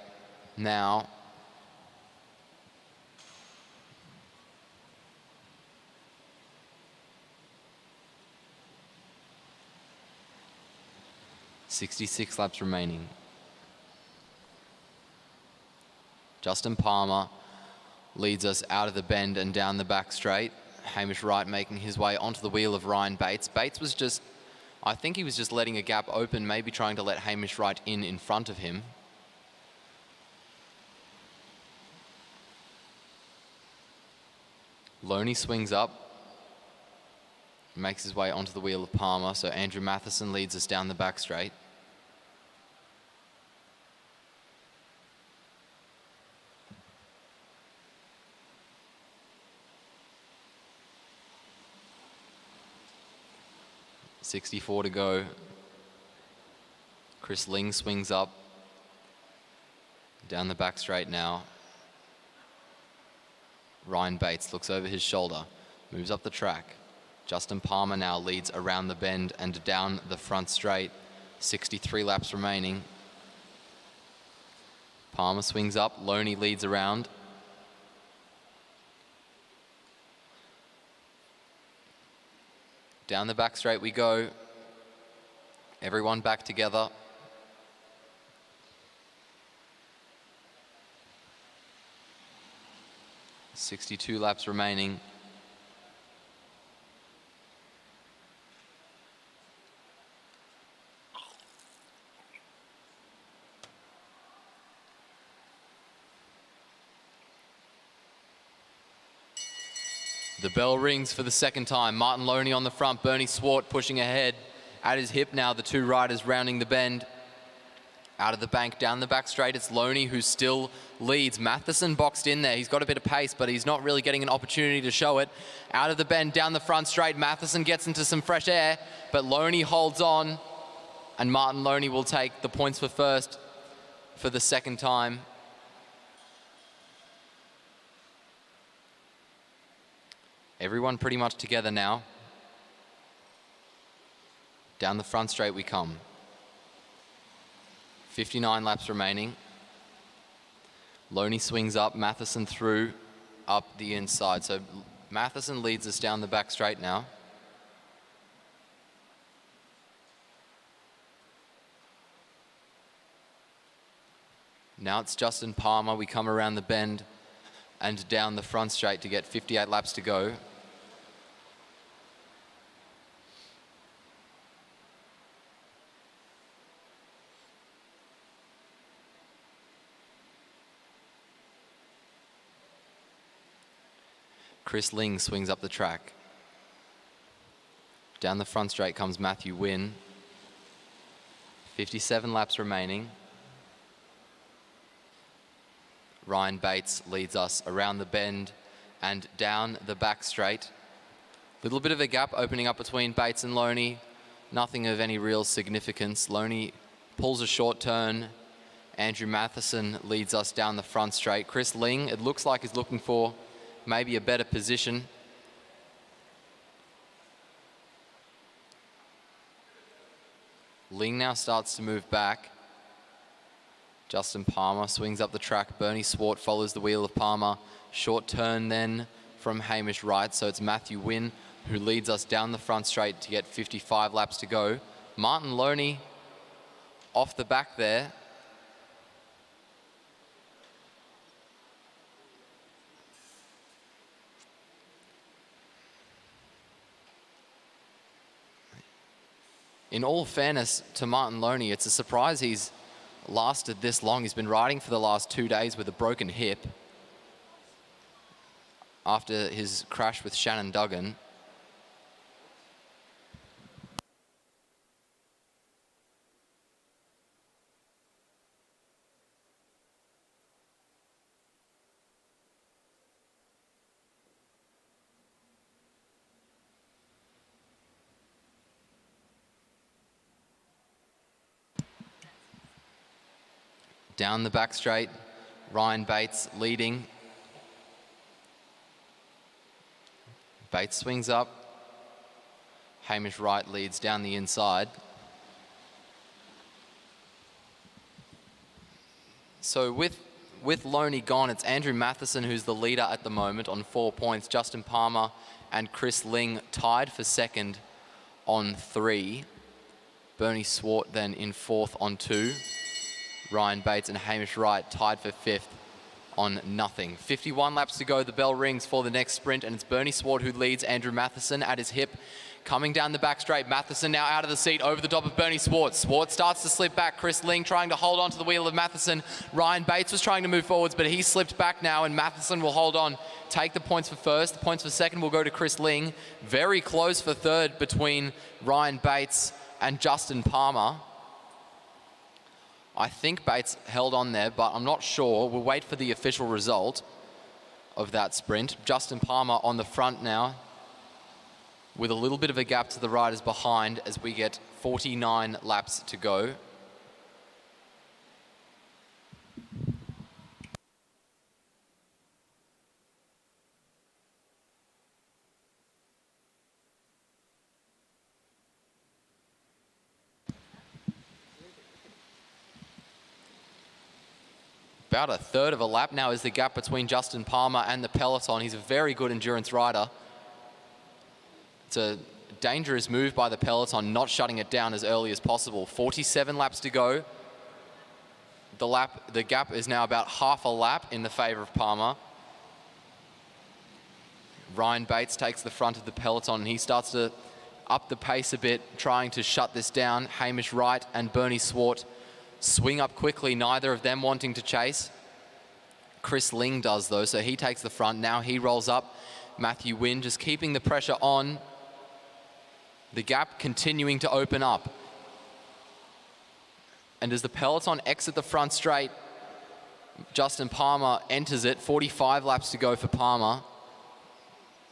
now. .66 laps remaining. Justin Palmer leads us out of the bend and down the back straight. Hamish Wright making his way onto the wheel of Ryan Bates. Bates was just, I think he was just letting a gap open, maybe trying to let Hamish Wright in front of him. Loney swings up, makes his way onto the wheel of Palmer, so Andrew Matheson leads us down the back straight. .64 to go. Chris Ling swings up down the back straight now. Ryan Bates looks over his shoulder, moves up the track. Justin Palmer now leads around the bend and down the front straight. 63 laps remaining. Palmer swings up, Loney leads around. Down the back straight we go. Everyone back together. .62 laps remaining. The bell rings for the second time. Martin Loney on the front, Bernie Swart pushing ahead. At his hip now, the two riders rounding the bend. Out of the bank, down the back straight, it's Loney who still leads. Matheson boxed in there. He's got a bit of pace, but he's not really getting an opportunity to show it. Out of the bend, down the front straight, Matheson gets into some fresh air, but Loney holds on, and Martin Loney will take the points for first for the second time. Everyone pretty much together now. Down the front straight we come. 59 laps remaining. Loney swings up, Matheson through, up the inside. So Matheson leads us down the back straight now. Now it's Justin Palmer. We come around the bend and down the front straight to get 58 laps to go. Chris Ling swings up the track. Down the front straight comes Matthew Wynn. 57 laps remaining. Ryan Bates leads us around the bend and down the back straight. Little bit of a gap opening up between Bates and Loney. Nothing of any real significance. Loney pulls a short turn. Andrew Matheson leads us down the front straight. Chris Ling, it looks like, is looking for maybe a better position. Ling now starts to move back. Justin Palmer swings up the track. Bernie Swart follows the wheel of Palmer. Short turn then from Hamish Wright. So it's Matthew Wynne who leads us down the front straight to get 55 laps to go. Martin Loney off the back there. In all fairness to Martin Loney, it's a surprise he's lasted this long. He's been riding for the last 2 days with a broken hip after his crash with Shannon Duggan. Down the back straight, Ryan Bates leading. Bates swings up. Hamish Wright leads down the inside. So with Loney gone, it's Andrew Matheson who's the leader at the moment on 4 points. Justin Palmer and Chris Ling tied for second on 3. Bernie Swart then in fourth on 2. Ryan Bates and Hamish Wright tied for 5th on nothing. 51 laps to go. The bell rings for the next sprint, and it's Bernie Swart who leads Andrew Matheson at his hip. Coming down the back straight, Matheson now out of the seat over the top of Bernie Swart. Swart starts to slip back. Chris Ling trying to hold on to the wheel of Matheson. Ryan Bates was trying to move forwards, but he slipped back now, and Matheson will hold on, take the points for first. The points for second will go to Chris Ling. Very close for third between Ryan Bates and Justin Palmer. I think Bates held on there, but I'm not sure. We'll wait for the official result of that sprint. Justin Palmer on the front now, with a little bit of a gap to the riders behind as we get 49 laps to go. About a third of a lap now is the gap between Justin Palmer and the peloton. He's a very good endurance rider. It's a dangerous move by the peloton, not shutting it down as early as possible. 47 laps to go. The gap is now about half a lap in the favor of Palmer. Ryan Bates takes the front of the peloton, and he starts to up the pace a bit, trying to shut this down. Hamish Wright and Bernie Swart swing up quickly, neither of them wanting to chase. Chris Ling does though, so he takes the front. Now he rolls up. Matthew Wynne just keeping the pressure on. The gap continuing to open up. And as the peloton exit the front straight, Justin Palmer enters it. 45 laps to go for Palmer.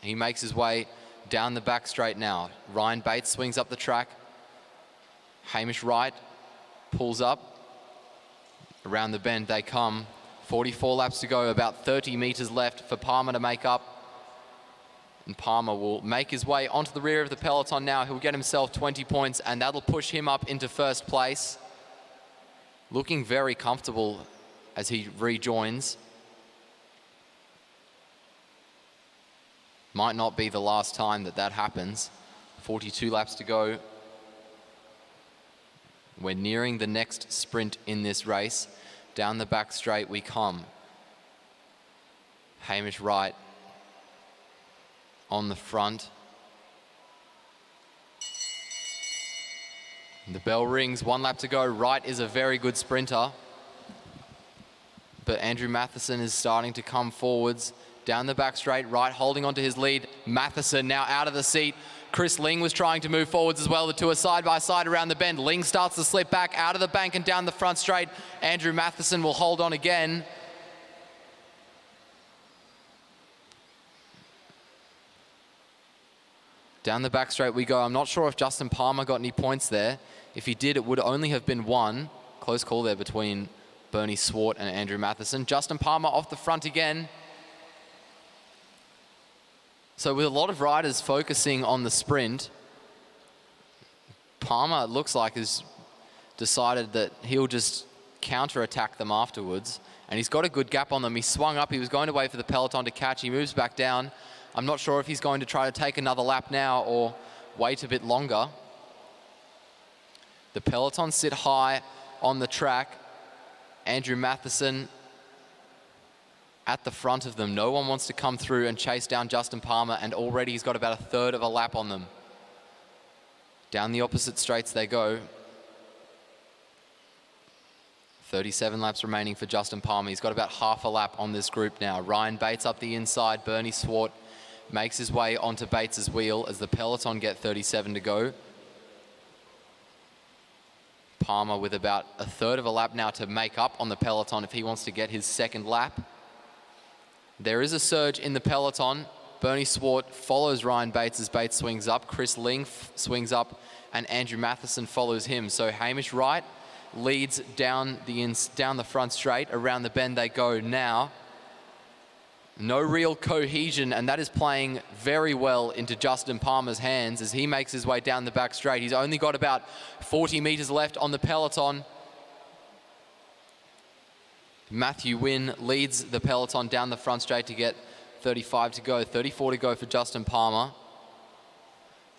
He makes his way down the back straight now. Ryan Bates swings up the track. Hamish Wright pulls up. Around the bend they come. 44 laps to go, about 30 meters left for Palmer to make up. And Palmer will make his way onto the rear of the peloton now. He'll get himself 20 points, and that'll push him up into first place. Looking very comfortable as he rejoins. Might not be the last time that happens. 42 laps to go. We're nearing the next sprint in this race. Down the back straight we come. Hamish Wright on the front. The bell rings, 1 lap to go. Wright is a very good sprinter. But Andrew Matheson is starting to come forwards. Down the back straight, Wright holding onto his lead. Matheson now out of the seat. Chris Ling was trying to move forwards as well. The two are side by side around the bend. Ling starts to slip back out of the bank and down the front straight. Andrew Matheson will hold on again. Down the back straight we go. I'm not sure if Justin Palmer got any points there. If he did, it would only have been one. Close call there between Bernie Swart and Andrew Matheson. Justin Palmer off the front again. So with a lot of riders focusing on the sprint, Palmer looks like has decided that he'll just counter-attack them afterwards. And he's got a good gap on them. He swung up. He was going to wait for the peloton to catch. He moves back down. I'm not sure if he's going to try to take another lap now or wait a bit longer. The peloton sit high on the track. Andrew Matheson at the front of them. No one wants to come through and chase down Justin Palmer, and already he's got about a third of a lap on them. Down the opposite straights they go. 37 laps remaining for Justin Palmer. He's got about half a lap on this group now. Ryan Bates up the inside. Bernie Swart makes his way onto Bates's wheel as the peloton get 37 to go. Palmer with about a third of a lap now to make up on the peloton if he wants to get his second lap. There is a surge in the peloton. Bernie Swart follows Ryan Bates as Bates swings up. Chris Ling swings up and Andrew Matheson follows him. So Hamish Wright leads down the front straight. Around the bend they go now. No real cohesion, and that is playing very well into Justin Palmer's hands as he makes his way down the back straight. He's only got about 40 meters left on the peloton. Matthew Wynne leads the peloton down the front straight to get 35 to go, 34 to go for Justin Palmer.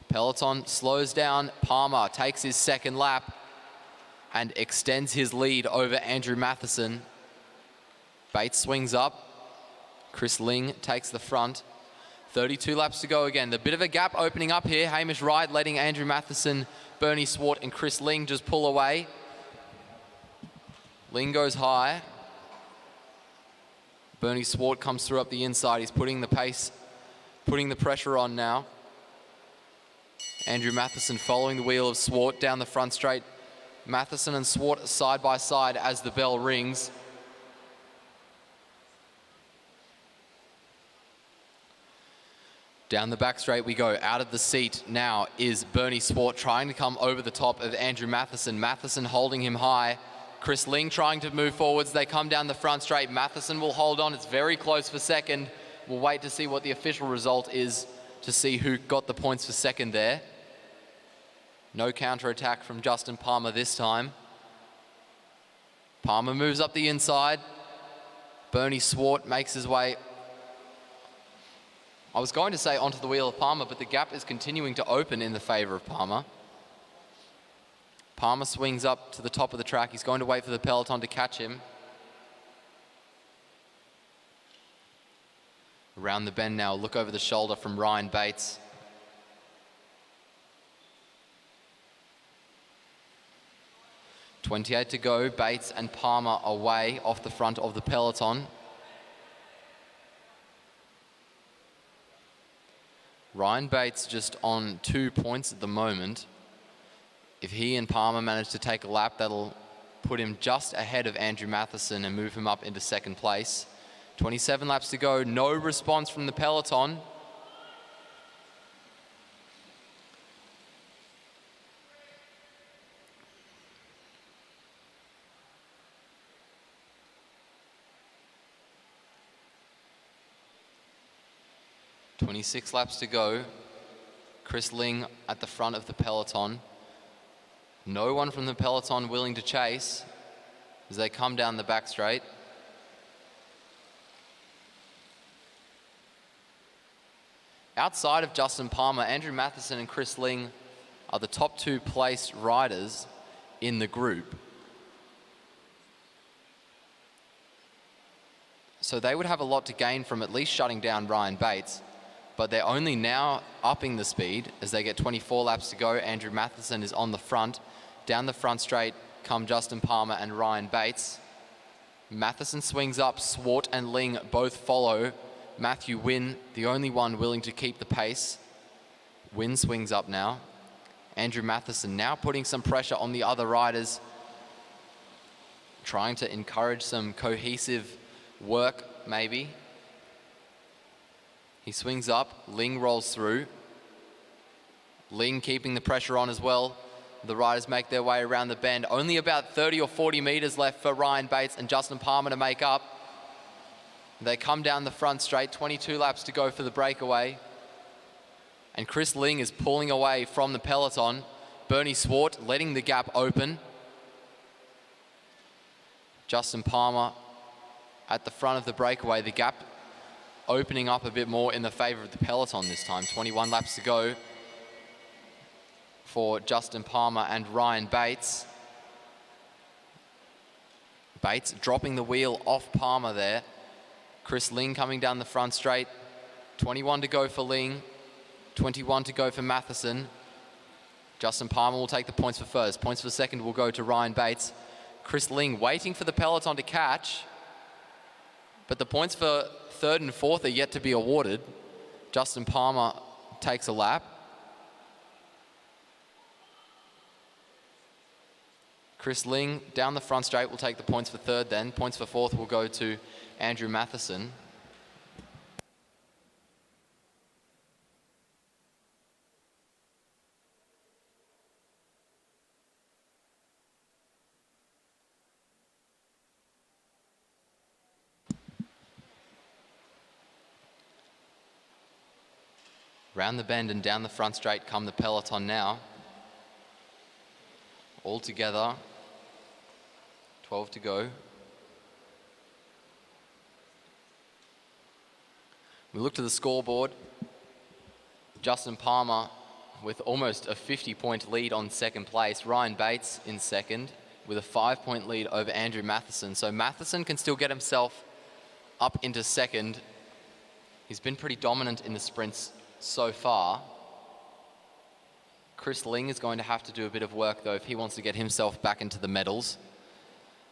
Peloton slows down. Palmer takes his second lap and extends his lead over Andrew Matheson. Bates swings up. Chris Ling takes the front. 32 laps to go again. The bit of a gap opening up here. Hamish Wright letting Andrew Matheson, Bernie Swart and Chris Ling just pull away. Ling goes high. Bernie Swart comes through up the inside. He's putting the pace, putting the pressure on now. Andrew Matheson following the wheel of Swart down the front straight. Matheson and Swart side by side as the bell rings. Down the back straight we go. Out of the seat now is Bernie Swart trying to come over the top of Andrew Matheson. Matheson holding him high. Chris Ling trying to move forwards. They come down the front straight. Matheson will hold on. It's very close for second. We'll wait to see what the official result is to see who got the points for second there. No counter-attack from Justin Palmer this time. Palmer moves up the inside. Bernie Swart makes his way, I was going to say onto the wheel of Palmer, but the gap is continuing to open in the favour of Palmer. Palmer swings up to the top of the track. He's going to wait for the peloton to catch him. Around the bend now, look over the shoulder from Ryan Bates. .28 to go. Bates and Palmer away off the front of the peloton. Ryan Bates just on 2 points at the moment. If he and Palmer manage to take a lap, that'll put him just ahead of Andrew Matheson and move him up into second place. 27 laps to go. No response from the peloton. .26 laps to go. Chris Ling at the front of the peloton. No one from the peloton willing to chase as they come down the back straight. Outside of Justin Palmer, Andrew Matheson and Chris Ling are the top 2 placed riders in the group. So they would have a lot to gain from at least shutting down Ryan Bates. But they're only now upping the speed as they get 24 laps to go. Andrew Matheson is on the front. Down the front straight come Justin Palmer and Ryan Bates. Matheson swings up. Swart and Ling both follow. Matthew Wynne, the only one willing to keep the pace. Wynne swings up now. Andrew Matheson now putting some pressure on the other riders, trying to encourage some cohesive work, maybe. He swings up. Ling rolls through. Ling keeping the pressure on as well. The riders make their way around the bend. Only about 30 or 40 metres left for Ryan Bates and Justin Palmer to make up. They come down the front straight, 22 laps to go for the breakaway. And Chris Ling is pulling away from the peloton. Bernie Swart letting the gap open. Justin Palmer at the front of the breakaway. The gap opening up a bit more in the favour of the peloton this time. 21 laps to go for Justin Palmer and Ryan Bates. Bates dropping the wheel off Palmer there. Chris Ling coming down the front straight. 21 to go for Ling. 21 to go for Matheson. Justin Palmer will take the points for first. Points for second will go to Ryan Bates. Chris Ling waiting for the peloton to catch. But the points for third and fourth are yet to be awarded. Justin Palmer takes a lap. Chris Ling down the front straight will take the points for third then. Points for fourth will go to Andrew Matheson. Round the bend and down the front straight come the peloton now. All together, 12 to go. We look to the scoreboard. Justin Palmer with almost a 50-point lead on second place. Ryan Bates in second with a 5-point lead over Andrew Matheson. So Matheson can still get himself up into second. He's been pretty dominant in the sprints so far. Chris Ling is going to have to do a bit of work though if he wants to get himself back into the medals.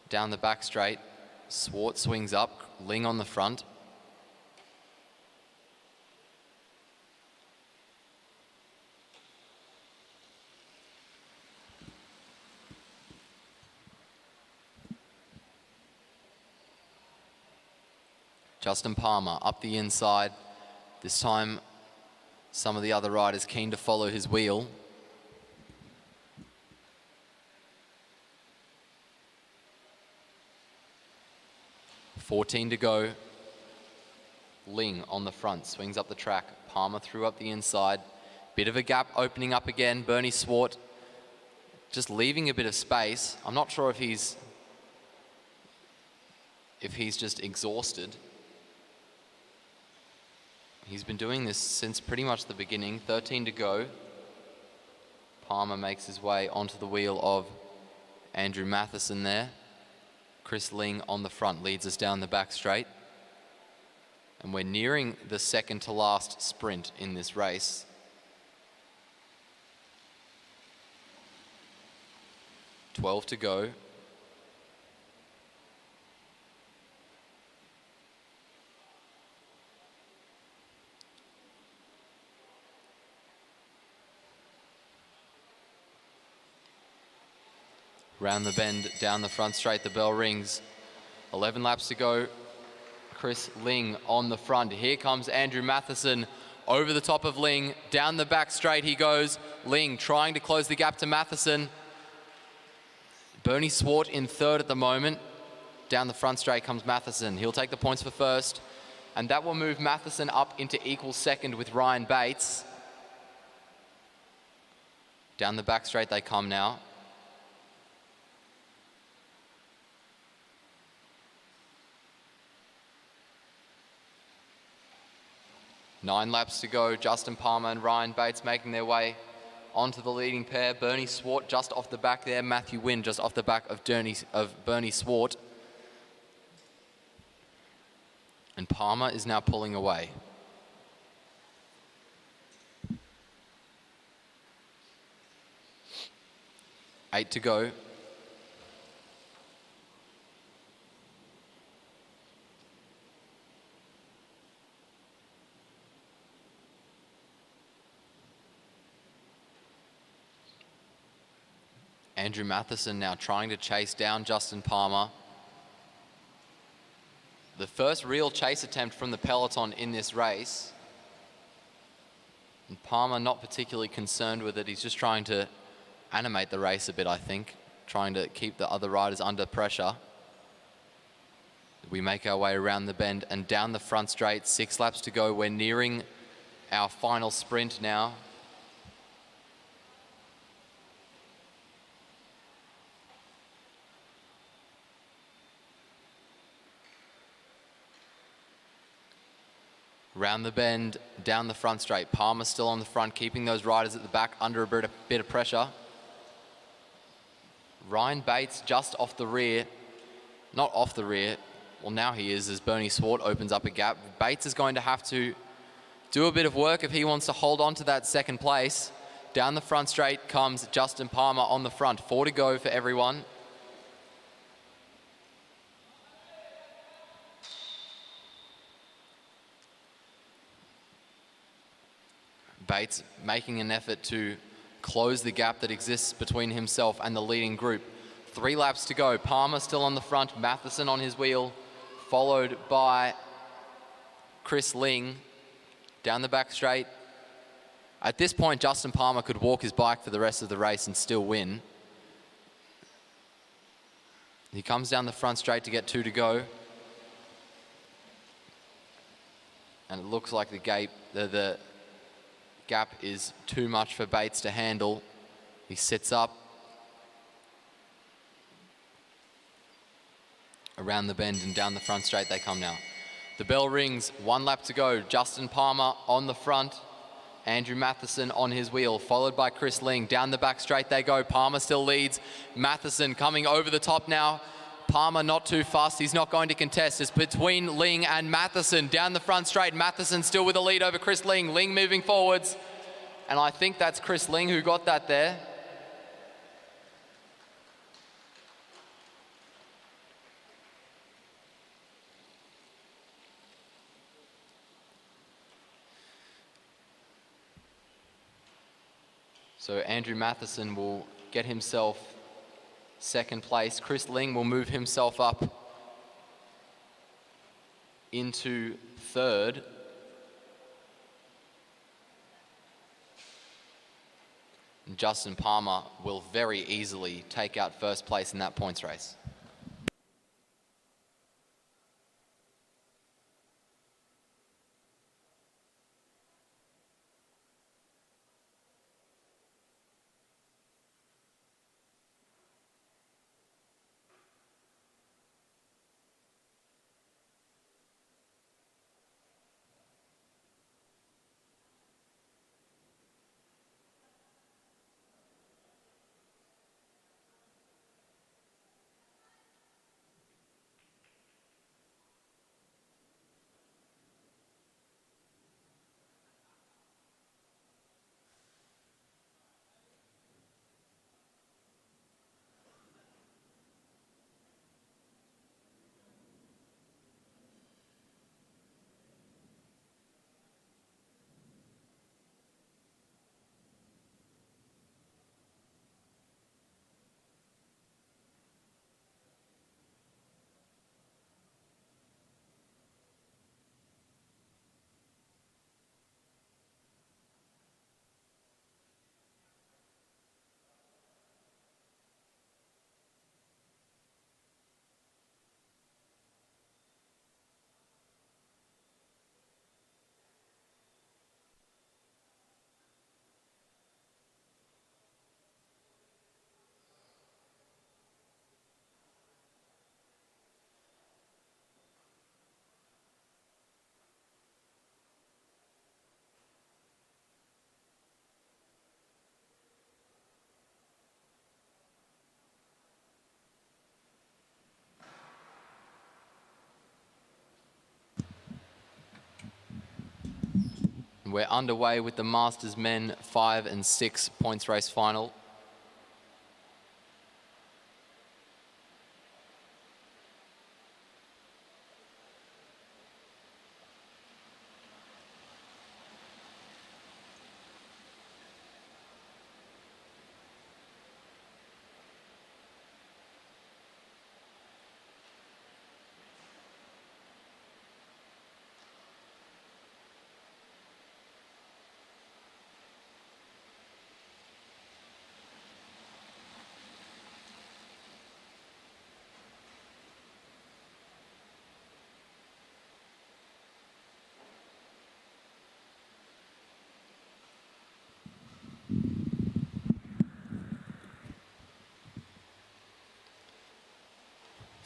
Down the back straight, Swart swings up, Ling on the front. Justin Palmer up the inside. This time some of the other riders keen to follow his wheel. $14 to go. Ling on the front, swings up the track. Palmer threw up the inside. Bit of a gap opening up again. Bernie Swart just leaving a bit of space. I'm not sure if he's just exhausted. He's been doing this since pretty much the beginning. 13 to go. Palmer makes his way onto the wheel of Andrew Matheson there. Chris Ling on the front leads us down the back straight. And we're nearing the second to last sprint in this race. $12 to go. Round the bend, down the front straight, the bell rings. 11 laps to go. Chris Ling on the front. Here comes Andrew Matheson over the top of Ling. Down the back straight he goes. Ling trying to close the gap to Matheson. Bernie Swart in third at the moment. Down the front straight comes Matheson. He'll take the points for first. And that will move Matheson up into equal second with Ryan Bates. Down the back straight they come now. Nine laps to go. Justin Palmer and Ryan Bates making their way onto the leading pair. Bernie Swart just off the back there. Matthew Wynne just off the back of Bernie Swart. And Palmer is now pulling away. Eight to go. Andrew Matheson now trying to chase down Justin Palmer. The first real chase attempt from the peloton in this race. And Palmer not particularly concerned with it. He's just trying to animate the race a bit, I think, trying to keep the other riders under pressure. We make our way around the bend and down the front straight. 6 laps to go. We're nearing our final sprint now. Round the bend, down the front straight. Palmer still on the front, keeping those riders at the back under a bit of pressure. Ryan Bates just off the rear. Not off the rear. Well, now he is, as Bernie Swart opens up a gap. Bates is going to have to do a bit of work if he wants to hold on to that second place. Down the front straight comes Justin Palmer on the front. 4 to go for everyone. Bates making an effort to close the gap that exists between himself and the leading group. 3 laps to go. Palmer still on the front. Matheson on his wheel, followed by Chris Ling down the back straight. At this point, Justin Palmer could walk his bike for the rest of the race and still win. He comes down the front straight to get 2 to go. And it looks like the gap is too much for Bates to handle. He sits up. Around the bend and down the front straight they come now. The bell rings, 1 lap to go. Justin Palmer on the front. Andrew Matheson on his wheel, followed by Chris Ling. Down the back straight they go. Palmer still leads. Matheson coming over the top now. Palmer not too fast. He's not going to contest. It's between Ling and Matheson. Down the front straight. Matheson still with a lead over Chris Ling. Ling moving forwards. And I think that's Chris Ling who got that there. So Andrew Matheson will get himself second place. Chris Ling will move himself up into third. And Justin Palmer will very easily take out first place in that points race. We're underway with the Masters Men 5 and 6 points race final.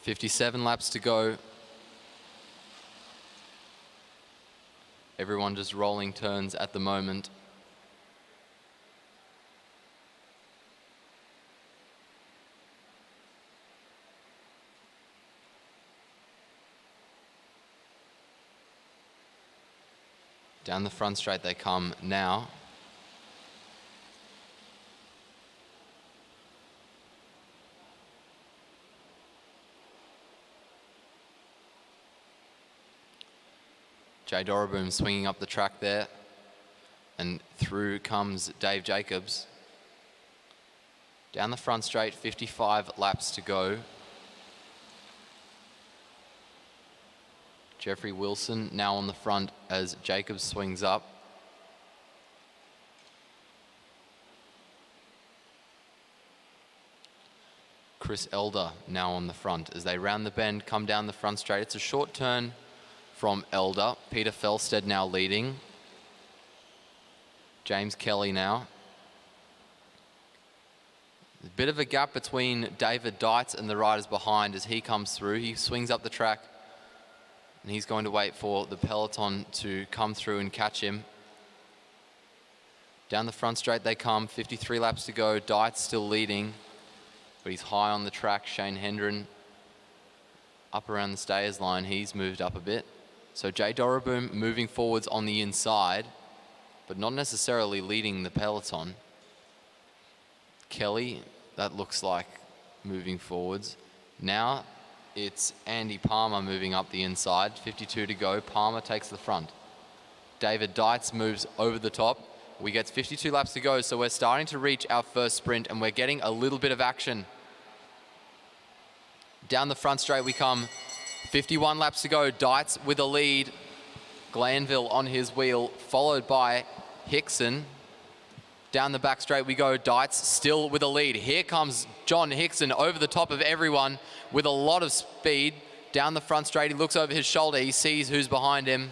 57 laps to go. Everyone just rolling turns at the moment. Down the front straight they come now. Jay Doroboom swinging up the track there, and through comes Dave Jacobs. Down the front straight, 55 laps to go. Jeffrey Wilson now on the front as Jacobs swings up. Chris Elder now on the front as they round the bend, come down the front straight. It's a short turn from Elder. Peter Felsted now leading. James Kelly now. A bit of a gap between David Dietz and the riders behind as he comes through. He swings up the track and he's going to wait for the peloton to come through and catch him. Down the front straight they come, 53 laps to go. Dietz still leading, but he's high on the track. Shane Hendren up around the stayers line. He's moved up a bit. So Jay Doroboom moving forwards on the inside, but not necessarily leading the peloton. Kelly, that looks like moving forwards. Now it's Andy Palmer moving up the inside. 52 to go. Palmer takes the front. David Dietz moves over the top. We get 52 laps to go, so we're starting to reach our first sprint and we're getting a little bit of action. Down the front straight we come. 51 laps to go. Dietz with a lead. Glanville on his wheel, followed by Hickson. Down the back straight we go. Dietz still with a lead. Here comes John Hickson over the top of everyone with a lot of speed. Down the front straight, he looks over his shoulder. He sees who's behind him,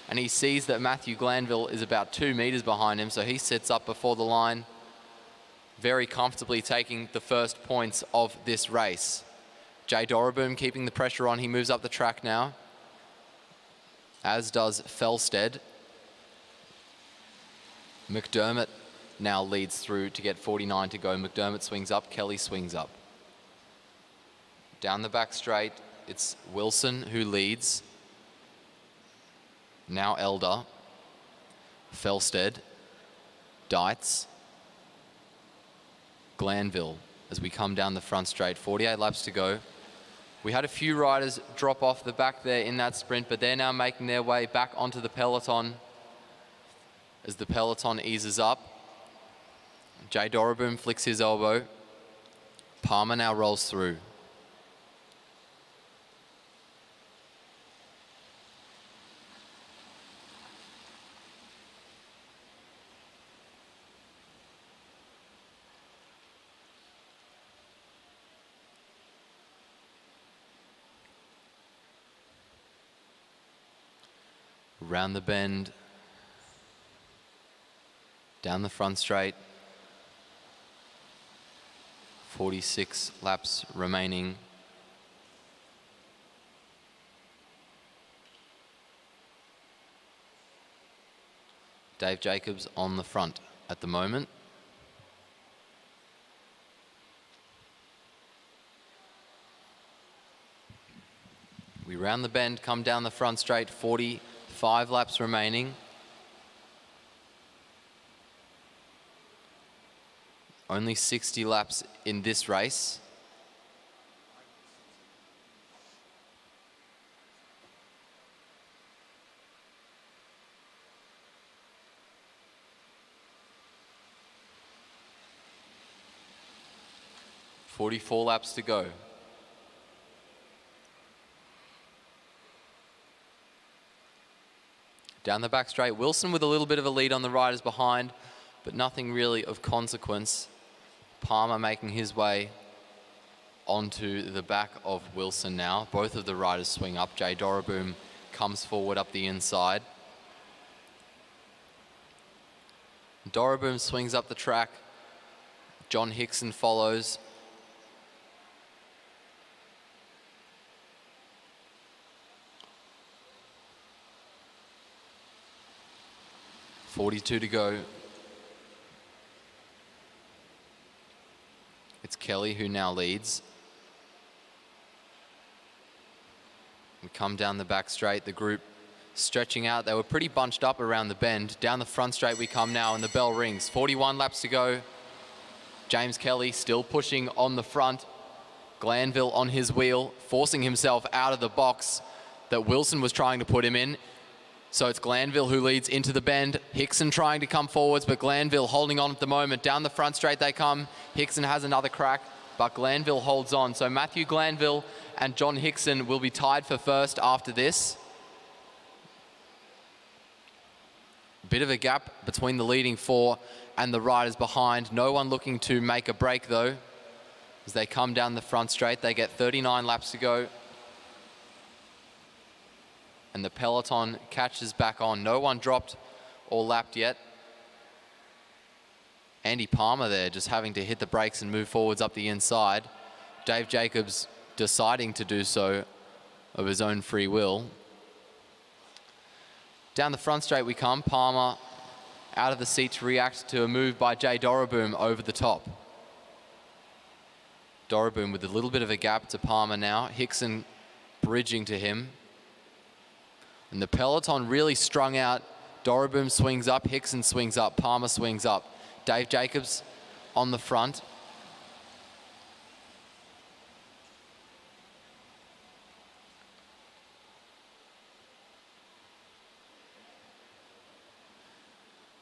and he sees that Matthew Glanville is about 2 meters behind him, so he sits up before the line, very comfortably taking the first points of this race. Jay Doroboom keeping the pressure on. He moves up the track now, as does Felsted. McDermott now leads through to get 49 to go. McDermott swings up, Kelly swings up. Down the back straight, it's Wilson who leads. Now Elder, Felsted, Dietz, Glanville as we come down the front straight. 48 laps to go. We had a few riders drop off the back there in that sprint, but they're now making their way back onto the peloton as the peloton eases up. Jay Doroboom flicks his elbow. Palmer now rolls through. Round the bend, down the front straight, 46 laps remaining. Dave Jacobs on the front at the moment. We round the bend, come down the front straight, 45 laps remaining. Only 60 laps in this race. "44 laps to go. Down the back straight, Wilson with a little bit of a lead on the riders behind, but nothing really of consequence. Palmer making his way onto the back of Wilson now. Both of the riders swing up. Jay Doroboom comes forward up the inside. Doroboom swings up the track. John Hickson follows. 42 to go. It's Kelly who now leads. We come down the back straight, the group stretching out. They were pretty bunched up around the bend. Down the front straight we come now, and the bell rings. 41 laps to go. James Kelly still pushing on the front. Glanville on his wheel, forcing himself out of the box that Wilson was trying to put him in. So it's Glanville who leads into the bend. Hickson trying to come forwards, but Glanville holding on at the moment. Down the front straight they come. Hickson has another crack, but Glanville holds on. So Matthew Glanville and John Hickson will be tied for first after this. Bit of a gap between the leading four and the riders behind. No one looking to make a break though. As they come down the front straight, they get 39 laps to go. And the peloton catches back on. No one dropped or lapped yet. Andy Palmer there just having to hit the brakes and move forwards up the inside. Dave Jacobs deciding to do so of his own free will. Down the front straight we come. Palmer out of the seat to react to a move by Jay Doroboom over the top. Doroboom with a little bit of a gap to Palmer now. Hickson bridging to him. And the peloton really strung out. Doroboom swings up, Hickson swings up, Palmer swings up. Dave Jacobs on the front.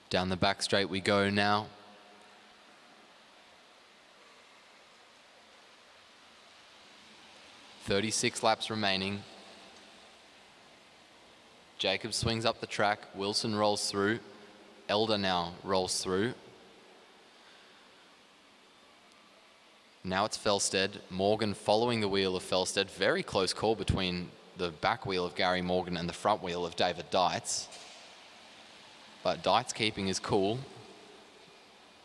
Down the back straight we go now. .36 laps remaining. Jacobs swings up the track. Wilson rolls through. Elder now rolls through. Now it's Felsted. Morgan following the wheel of Felsted. Very close call between the back wheel of Gary Morgan and the front wheel of David Dietz. But Dietz keeping his cool.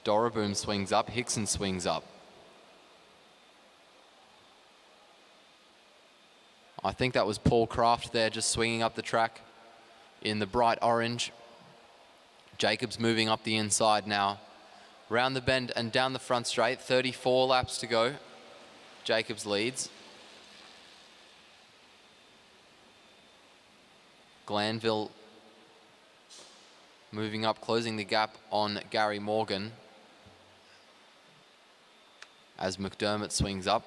Doroboom swings up. Hickson swings up. I think that was Paul Kraft there just swinging up the track in the bright orange. Jacobs moving up the inside now. Round the bend and down the front straight. 34 laps to go. Jacobs leads. Glanville moving up, closing the gap on Gary Morgan. As McDermott swings up.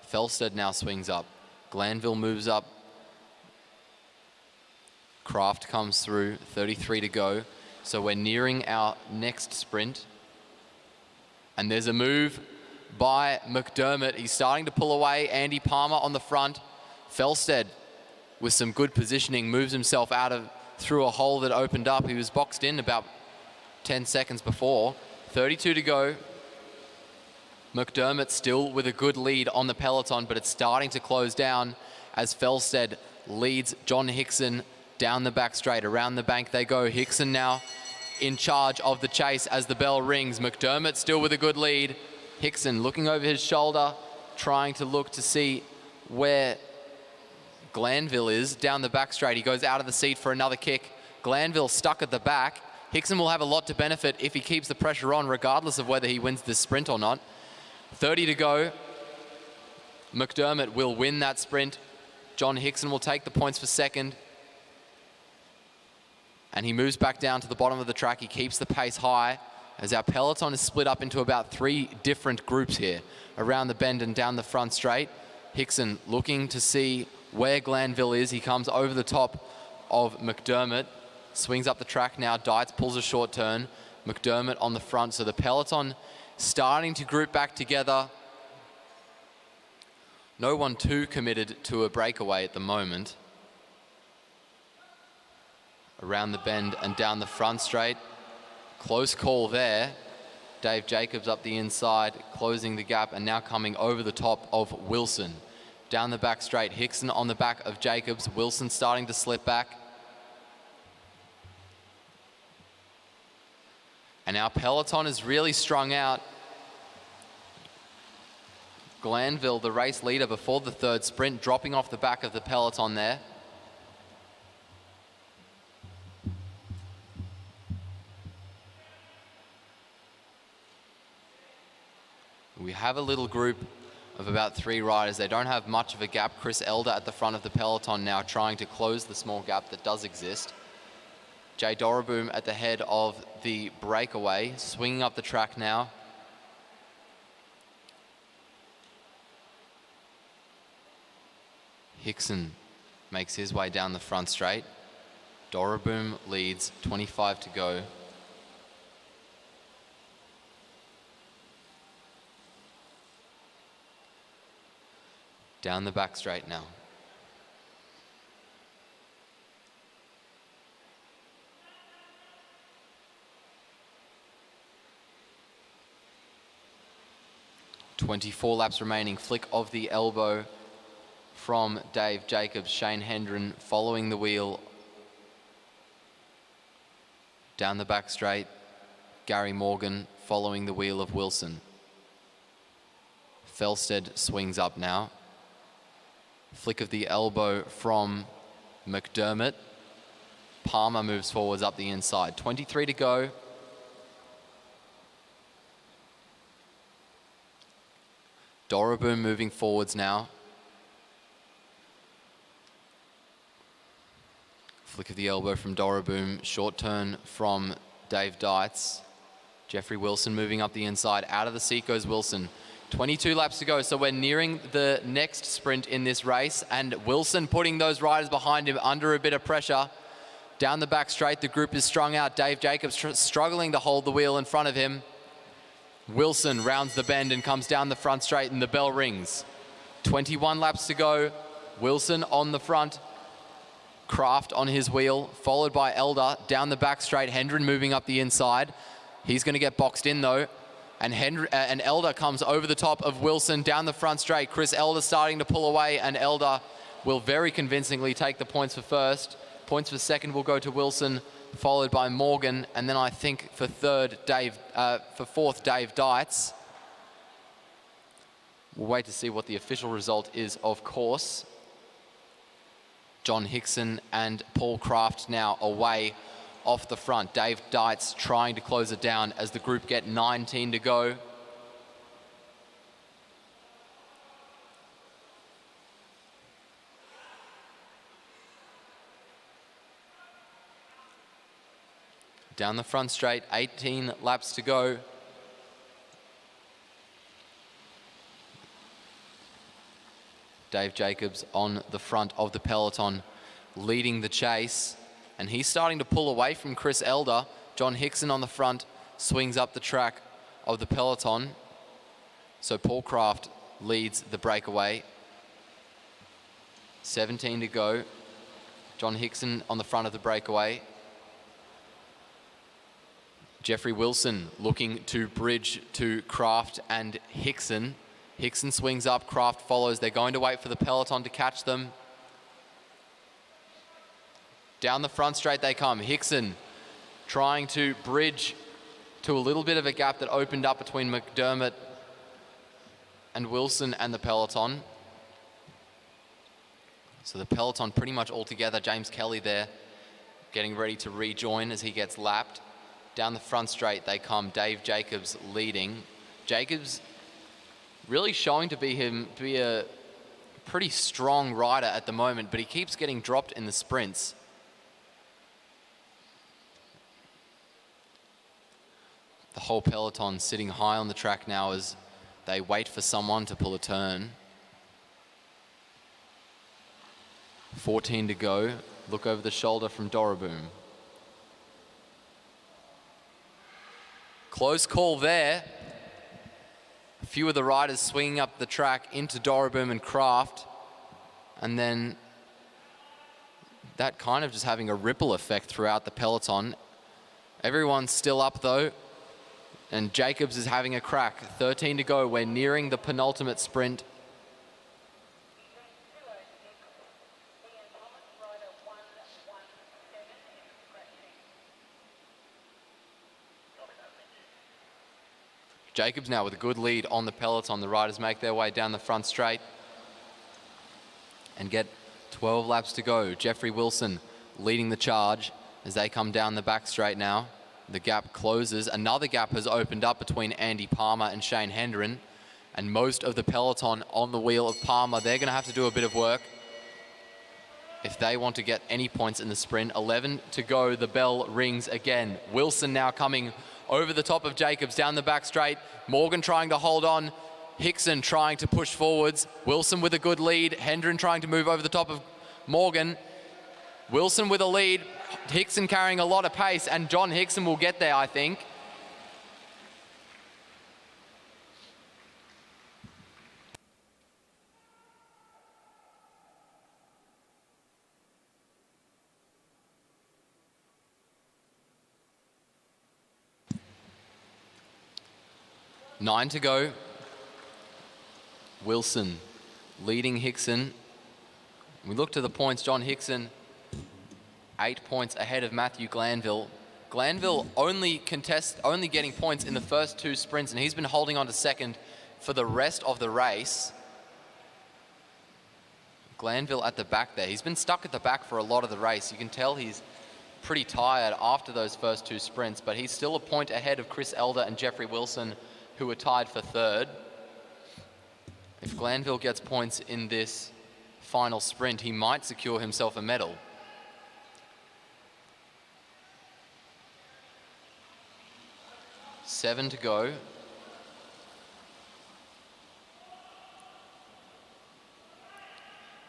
Felsted now swings up. Glanville moves up. Kraft comes through, 33 to go. So we're nearing our next sprint. And there's a move by McDermott. He's starting to pull away. Andy Palmer on the front. Felsted with some good positioning moves himself out of through a hole that opened up. He was boxed in about 10 seconds before. 32 to go. McDermott still with a good lead on the peloton, but it's starting to close down as Felsted leads John Hickson down the back straight. Around the bank they go. Hickson now in charge of the chase as the bell rings. McDermott still with a good lead. Hickson looking over his shoulder, trying to look to see where Glanville is. Down the back straight, he goes out of the seat for another kick. Glanville stuck at the back. Hickson will have a lot to benefit if he keeps the pressure on, regardless of whether he wins this sprint or not. 30 to go. McDermott will win that sprint. John Hickson will take the points for second. And he moves back down to the bottom of the track. He keeps the pace high as our peloton is split up into about 3 different groups here around the bend and down the front straight. Hickson looking to see where Glanville is. He comes over the top of McDermott, swings up the track now. Dietz pulls a short turn. McDermott on the front. So the peloton starting to group back together. No one too committed to a breakaway at the moment. Around the bend and down the front straight. Close call there. Dave Jacobs up the inside, closing the gap, and now coming over the top of Wilson. Down the back straight, Hickson on the back of Jacobs. Wilson starting to slip back. And our peloton is really strung out. Glanville, the race leader before the third sprint, dropping off the back of the peloton there. have a little group of about 3 riders. They don't have much of a gap. Chris Elder at the front of the peloton now, trying to close the small gap that does exist. Jay Doraboom at the head of the breakaway, swinging up the track now. Hickson makes his way down the front straight. Doraboom leads, 25 to go. Down the back straight now. .24 laps remaining. Flick of the elbow from Dave Jacobs. Shane Hendren following the wheel. Down the back straight, Gary Morgan following the wheel of Wilson. Felsted swings up now. Flick of the elbow from McDermott. Palmer moves forwards up the inside. 23 to go. Doraboom moving forwards now. Flick of the elbow from Doraboom. Short turn from Dave Dietz. Jeffrey Wilson moving up the inside. Out of the seat goes Wilson. 22 laps to go, so we're nearing the next sprint in this race, and Wilson putting those riders behind him under a bit of pressure. Down the back straight, the group is strung out. Dave Jacobs struggling to hold the wheel in front of him. Wilson rounds the bend and comes down the front straight, and the bell rings. 21 laps to go. Wilson on the front. Kraft on his wheel, followed by Elder. Down the back straight, Hendren moving up the inside. He's going to get boxed in though. And Elder comes over the top of Wilson down the front straight. Chris Elder starting to pull away, and Elder will very convincingly take the points for first. Points for second will go to Wilson, followed by Morgan, and then I think for fourth, Dave Dietz. We'll wait to see what the official result is, of course. John Hickson and Paul Kraft now away off the front. Dave Dietz trying to close it down as the group get 19 to go. Down the front straight, 18 laps to go. Dave Jacobs on the front of the peloton, leading the chase. And he's starting to pull away from Chris Elder. John Hickson on the front swings up the track of the peloton. So Paul Kraft leads the breakaway. 17 to go. John Hickson on the front of the breakaway. Jeffrey Wilson looking to bridge to Kraft and Hickson. Hickson swings up, Kraft follows. They're going to wait for the peloton to catch them. Down the front straight they come. Hickson trying to bridge to a little bit of a gap that opened up between McDermott and Wilson and the peloton. So the peloton pretty much all together. James Kelly there getting ready to rejoin as he gets lapped. Down the front straight they come. Dave Jacobs leading. Jacobs really showing to be a pretty strong rider at the moment, but he keeps getting dropped in the sprints. The whole peloton sitting high on the track now as they wait for someone to pull a turn. 14 to go. Look over the shoulder from Doraboom. Close call there. A few of the riders swinging up the track into Doraboom and Kraft. And then that kind of just having a ripple effect throughout the peloton. Everyone's still up though. And Jacobs is having a crack. 13 to go. We're nearing the penultimate sprint. Jacobs now with a good lead on the peloton. The riders make their way down the front straight and get 12 laps to go. Jeffrey Wilson leading the charge as they come down the back straight now. The gap closes. Another gap has opened up between Andy Palmer and Shane Hendren. and most of the peloton on the wheel of Palmer. They're going to have to do a bit of work if they want to get any points in the sprint. 11 to go, the bell rings again. Wilson now coming over the top of Jacobs down the back straight. Morgan trying to hold on. Hickson trying to push forwards. Wilson with a good lead. Hendren trying to move over the top of Morgan. Wilson with a lead. Hickson carrying a lot of pace, and John Hickson will get there, I think. Nine to go. Wilson leading Hickson. We look to the points. John Hickson 8 points ahead of Matthew Glanville. Glanville only getting points in the first 2 sprints, and he's been holding on to second for the rest of the race. Glanville at the back there. He's been stuck at the back for a lot of the race. You can tell he's pretty tired after those first 2 sprints, but he's still a point ahead of Chris Elder and Jeffrey Wilson, who are tied for third. If Glanville gets points in this final sprint, he might secure himself a medal. Seven to go.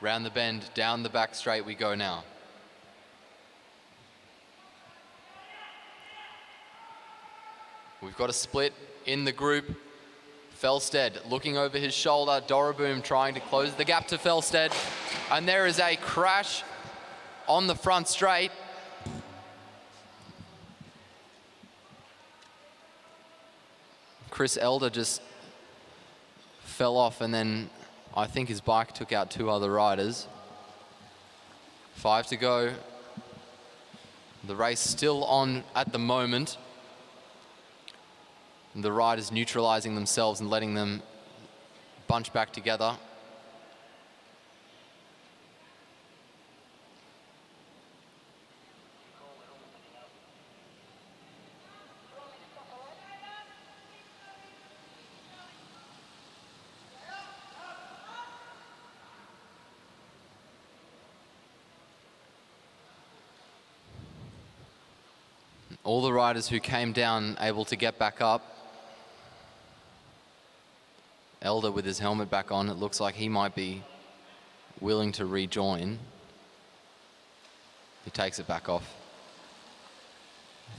Round the bend, down the back straight we go now. We've got a split in the group. Felsted looking over his shoulder. Doroboom trying to close the gap to Felsted. And there is a crash on the front straight. Chris Elder just fell off, and then I think his bike took out 2 other riders. 5 to go. The race still on at the moment. The riders neutralizing themselves and letting them bunch back together. All the riders who came down able to get back up. Elder with his helmet back on, it looks like he might be willing to rejoin. He takes it back off.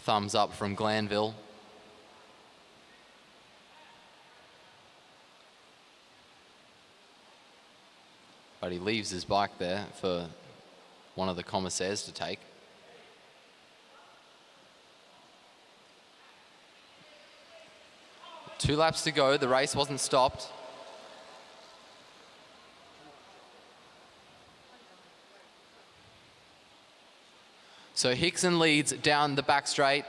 Thumbs up from Glanville. But he leaves his bike there for one of the commissaires to take. Two laps to go, the race wasn't stopped. So Hickson leads down the back straight.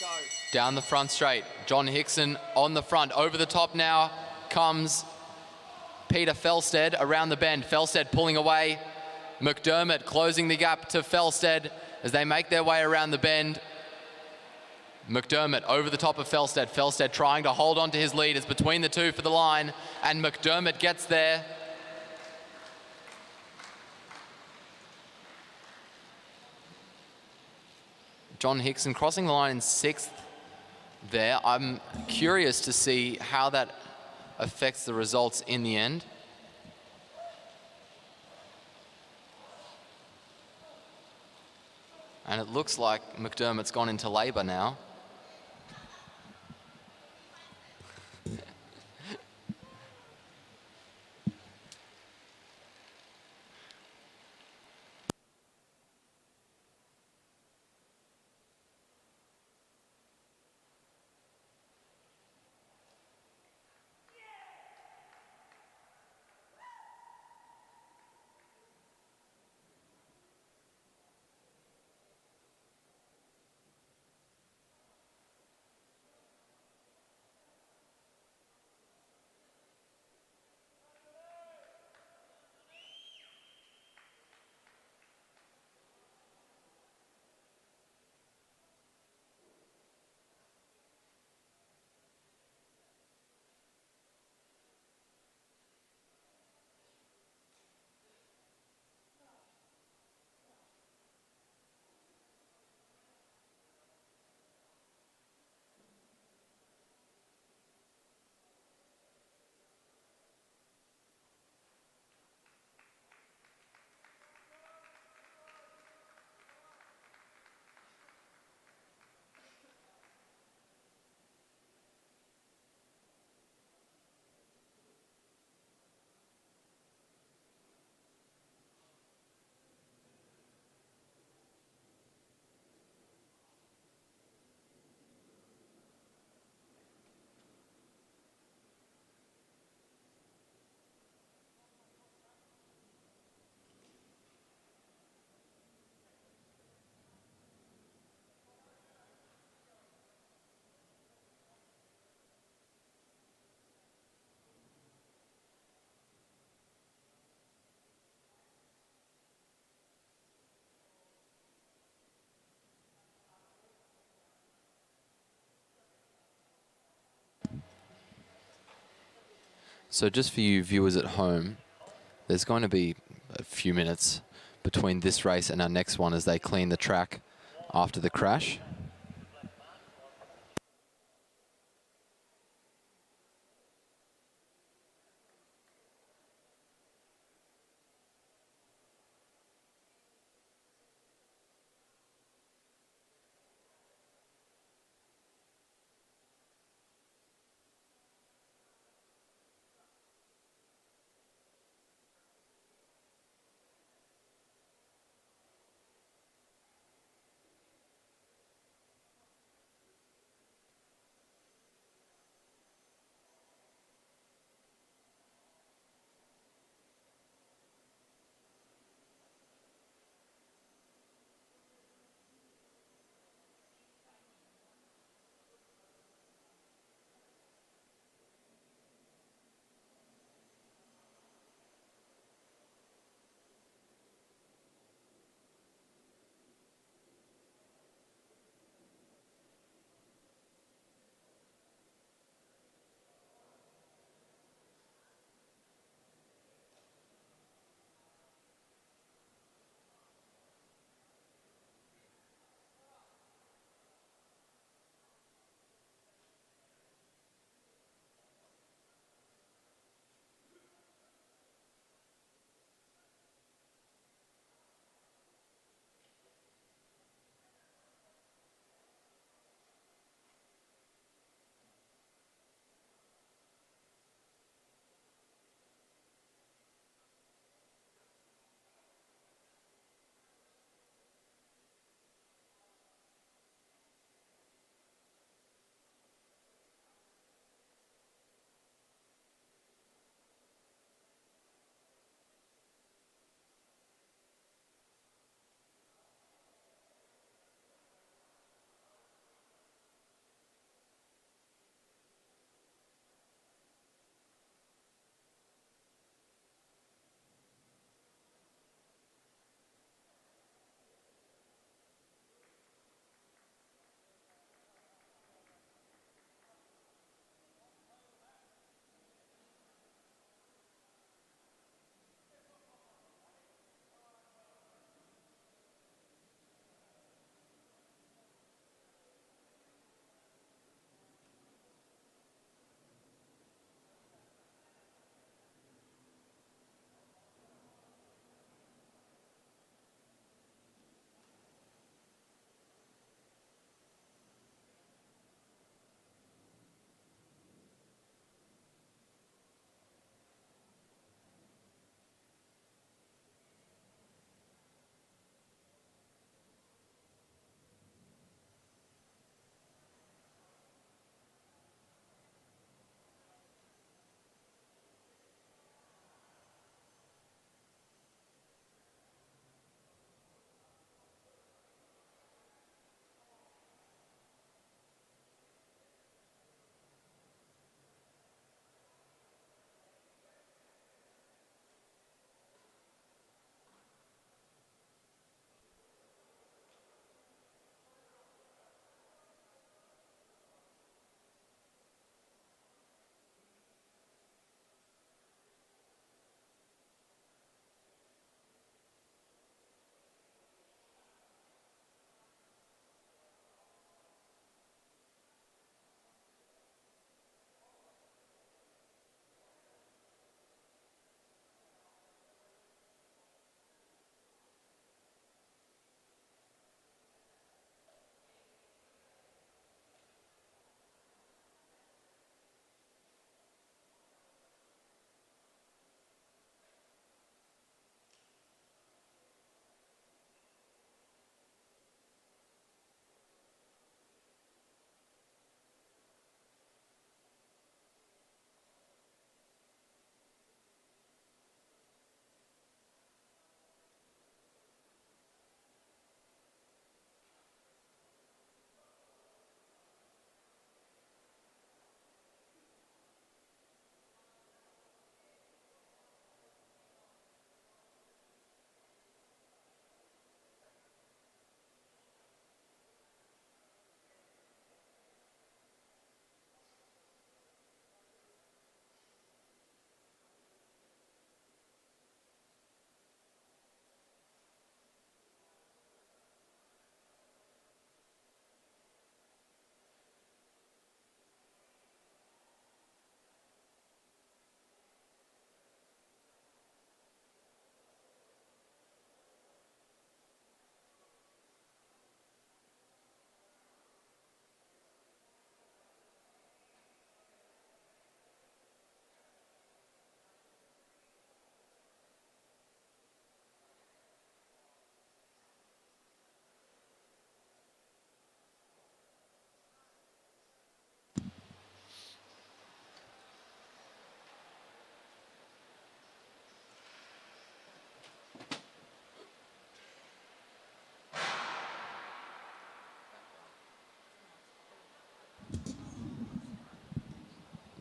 Go. Down the front straight. John Hickson on the front. Over the top now comes Peter Felsted around the bend. Felsted pulling away. McDermott closing the gap to Felsted as they make their way around the bend. McDermott over the top of Felsted. Felsted trying to hold on to his lead. It's between the two for the line, and McDermott gets there. John Hickson crossing the line in 6th there. I'm curious to see how that affects the results in the end. And it looks like McDermott's gone into labour now. So just for you viewers at home, there's going to be a few minutes between this race and our next one as they clean the track after the crash.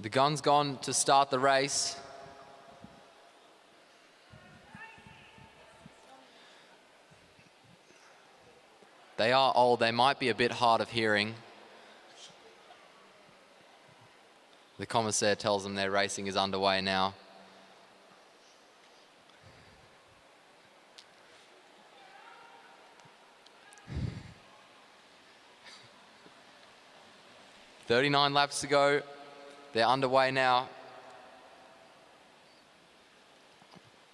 The gun's gone to start the race. They are old. They might be a bit hard of hearing. The commissaire tells them their racing is underway now. "39 laps to go. They're underway now."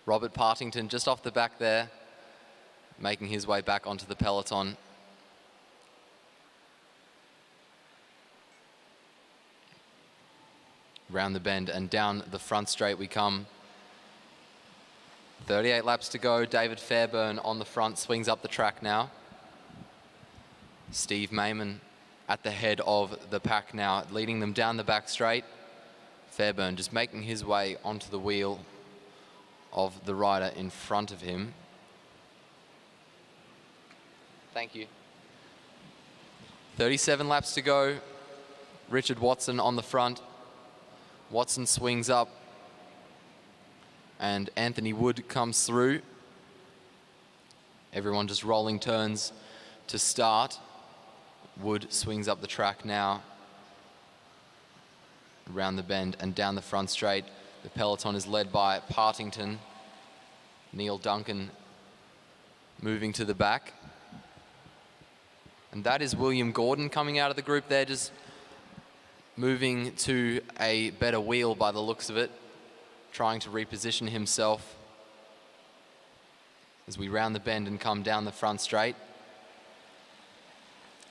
Robert Partington just off the back there, making his way back onto the peloton. Round the bend and down the front straight we come. 38 laps to go. David Fairbairn on the front, swings up the track now. Steve Mayman at the head of the pack now, leading them down the back straight. Fairbairn just making his way onto the wheel of the rider in front of him. Thank you. 37 laps to go. Richard Watson on the front. Watson swings up and Anthony Wood comes through. Everyone just rolling turns to start. Wood swings up the track now, around the bend and down the front straight. The peloton is led by Partington. Neil Duncan moving to the back. And that is William Gordon coming out of the group there, just moving to a better wheel by the looks of it, trying to reposition himself as we round the bend and come down the front straight.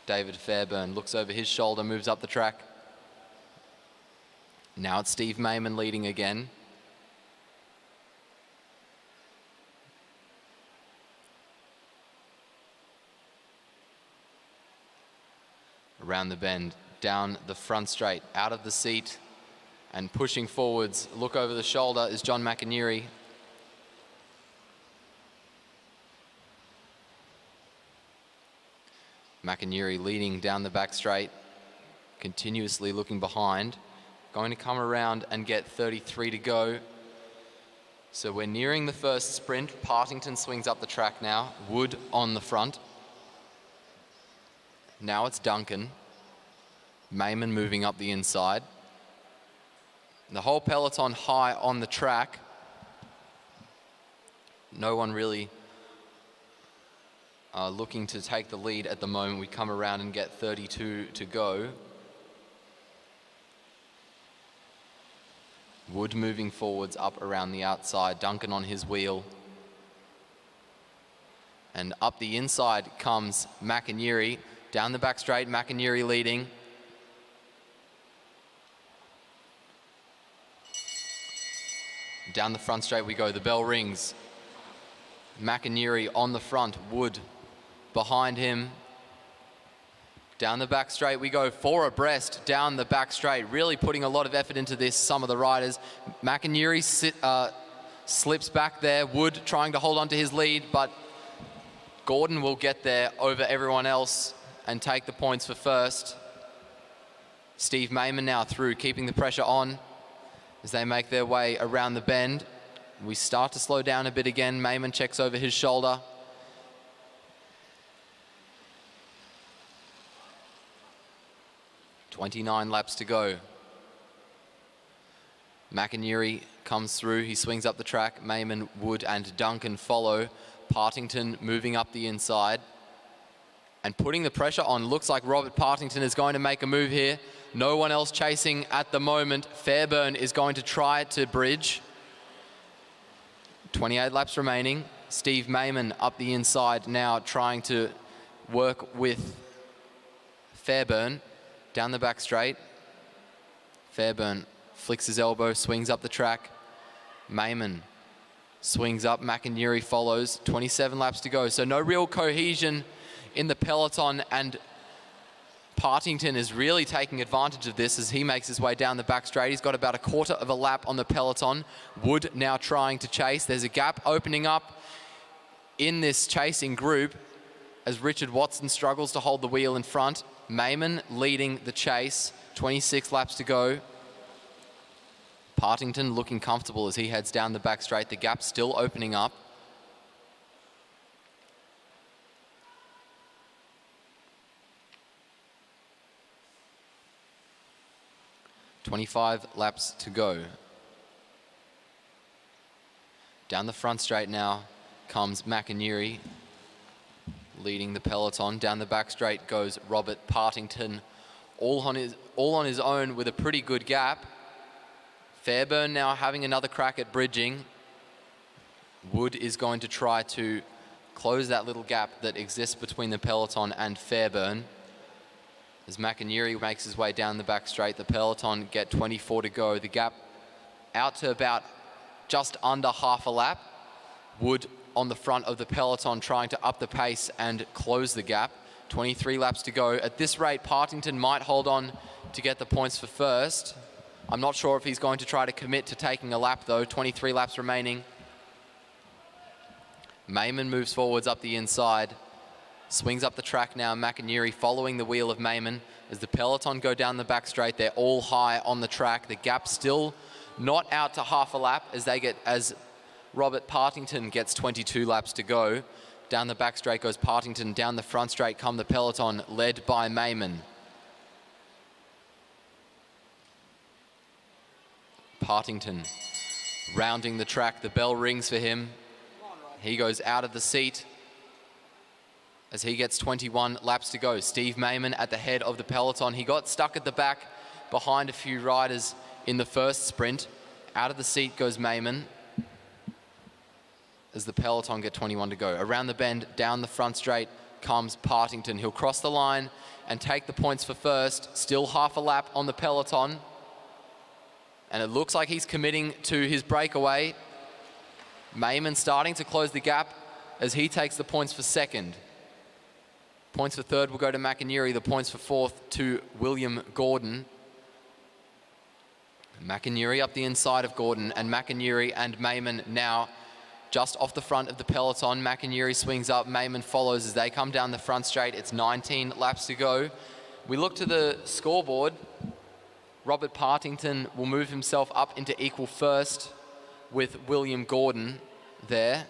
David Fairbairn looks over his shoulder, moves up the track. Now it's Steve Mayman leading again. Around the bend, down the front straight, out of the seat and pushing forwards. Look over the shoulder is John McInerney. McInerney leading down the back straight, continuously looking behind. Going to come around and get 33 to go. So we're nearing the first sprint. Partington swings up the track now. Wood on the front. Now it's Duncan. Mayman moving up the inside. The whole peloton high on the track. No one really looking to take the lead at the moment. We come around and get 32 to go. Wood moving forwards up around the outside. Duncan on his wheel. And up the inside comes McInerney. Down the back straight, McInerney leading. Down the front straight we go, the bell rings. McInerney on the front, Wood behind him. Down the back straight we go, 4 abreast down the back straight. Really putting a lot of effort into this, some of the riders. McInerney slips back there. Wood trying to hold on to his lead, but Gordon will get there over everyone else and take the points for first. Steve Mayman now through, keeping the pressure on as they make their way around the bend. We start to slow down a bit again. Mayman checks over his shoulder. "29 laps to go. McInerney comes through. He swings up the track. Mayman, Wood and Duncan follow. Partington moving up the inside and putting the pressure on. Looks like Robert Partington is going to make a move here. No one else chasing at the moment. Fairbairn is going to try to bridge. 28 laps remaining. Steve Mayman up the inside now, trying to work with Fairbairn. Down the back straight. Fairbairn flicks his elbow, swings up the track. Mayman swings up. McInerney follows. 27 laps to go. So no real cohesion in the peloton, and Partington is really taking advantage of this as he makes his way down the back straight. He's got about a quarter of a lap on the peloton. Wood now trying to chase. There's a gap opening up in this chasing group as Richard Watson struggles to hold the wheel in front. Mayman leading the chase. 26 laps to go. Partington looking comfortable as he heads down the back straight. The gap still opening up. "25 laps to go." Down the front straight now comes McInerney, leading the peloton. Down the back straight goes Robert Partington, all on his own with a pretty good gap. Fairbairn now having another crack at bridging. Wood is going to try to close that little gap that exists between the peloton and Fairbairn. As McInerney makes his way down the back straight, the peloton get 24 to go. The gap out to about just under half a lap. Wood on the front of the peloton trying to up the pace and close the gap. 23 laps to go. At this rate, Partington might hold on to get the points for first. I'm not sure if he's going to try to commit to taking a lap though. 23 laps remaining. Mayman moves forwards up the inside. Swings up the track now. McInerney following the wheel of Mayman. As the peloton go down the back straight, they're all high on the track. The gap still not out to half a lap as Robert Partington gets 22 laps to go. Down the back straight goes Partington. Down the front straight come the peloton, led by Mayman. Partington rounding the track. The bell rings for him. He goes out of the seat as he gets 21 laps to go. Steve Mayman at the head of the peloton. He got stuck at the back behind a few riders in the first sprint. Out of the seat goes Mayman as the peloton get 21 to go. Around the bend, down the front straight comes Partington. He'll cross the line and take the points for first. Still half a lap on the peloton. And it looks like he's committing to his breakaway. Mayman starting to close the gap as he takes the points for second. Points for third will go to McInerney. The points for fourth to William Gordon. McInerney up the inside of Gordon, and McInerney and Mayman now just off the front of the peloton. McInerney swings up, Mayman follows as they come down the front straight. It's 19 laps to go. We look to the scoreboard. Robert Partington will move himself up into equal first with William Gordon there.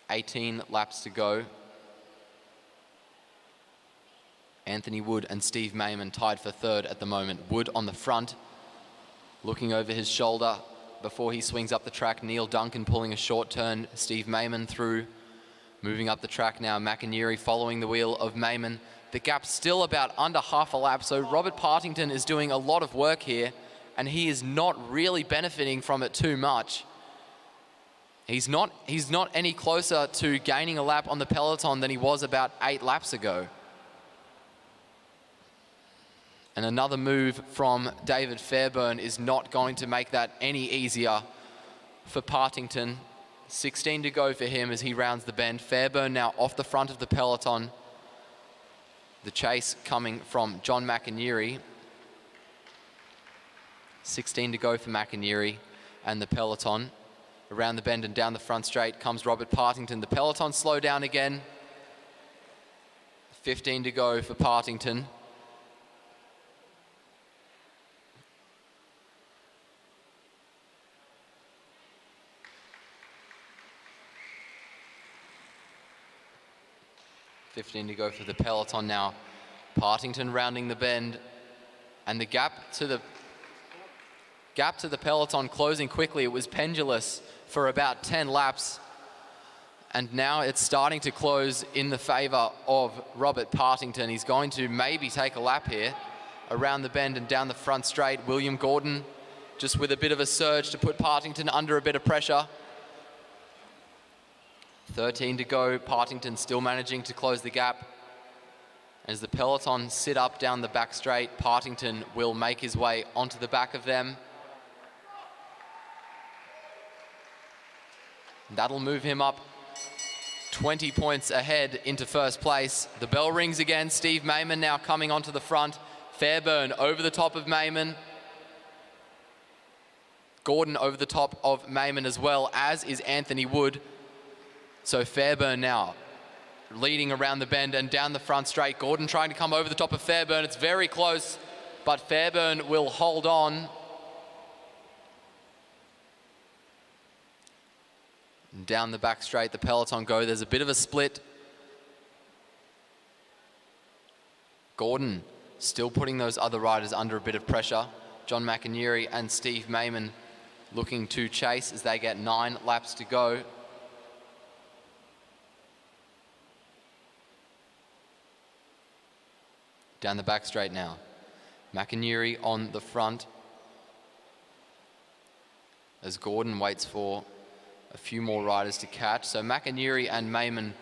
18 laps to go. Anthony Wood and Steve Mayman tied for third at the moment. Wood on the front, looking over his shoulder before he swings up the track. Neil Duncan pulling a short turn. Steve Mayman through, moving up the track now. McInerney following the wheel of Mayman. The gap's still about under half a lap, so Robert Partington is doing a lot of work here, and he is not really benefiting from it too much. He's not any closer to gaining a lap on the peloton than he was about 8 laps ago. And another move from David Fairbairn is not going to make that any easier for Partington. 16 to go for him as he rounds the bend. Fairbairn now off the front of the peloton. The chase coming from John McInerney. 16 to go for McInerney and the peloton. Around the bend and down the front straight comes Robert Partington. The peloton slow down again. 15 to go for Partington. $15 to go for the peloton now. Partington rounding the bend, and the gap to the peloton closing quickly. It was pendulous for about 10 laps, and now it's starting to close in the favor of Robert Partington. He's going to maybe take a lap here. Around the bend and down the front straight, William Gordon just with a bit of a surge to put Partington under a bit of pressure. 13 to go. Partington still managing to close the gap. As the peloton sit up down the back straight, Partington will make his way onto the back of them. That'll move him up 20 points ahead into first place. The bell rings again. Steve Mayman now coming onto the front. Fairbairn over the top of Mayman. Gordon over the top of Mayman as well, as is Anthony Wood. So Fairbairn now leading around the bend and down the front straight. Gordon trying to come over the top of Fairbairn. It's very close. but Fairbairn will hold on. Down the back straight, the peloton go. There's a bit of a split. Gordon still putting those other riders under a bit of pressure. John McInerney and Steve Mayman looking to chase as they get 9 laps to go. Down the back straight now. McInerney on the front as Gordon waits for a few more riders to catch. So McInerney and Mayman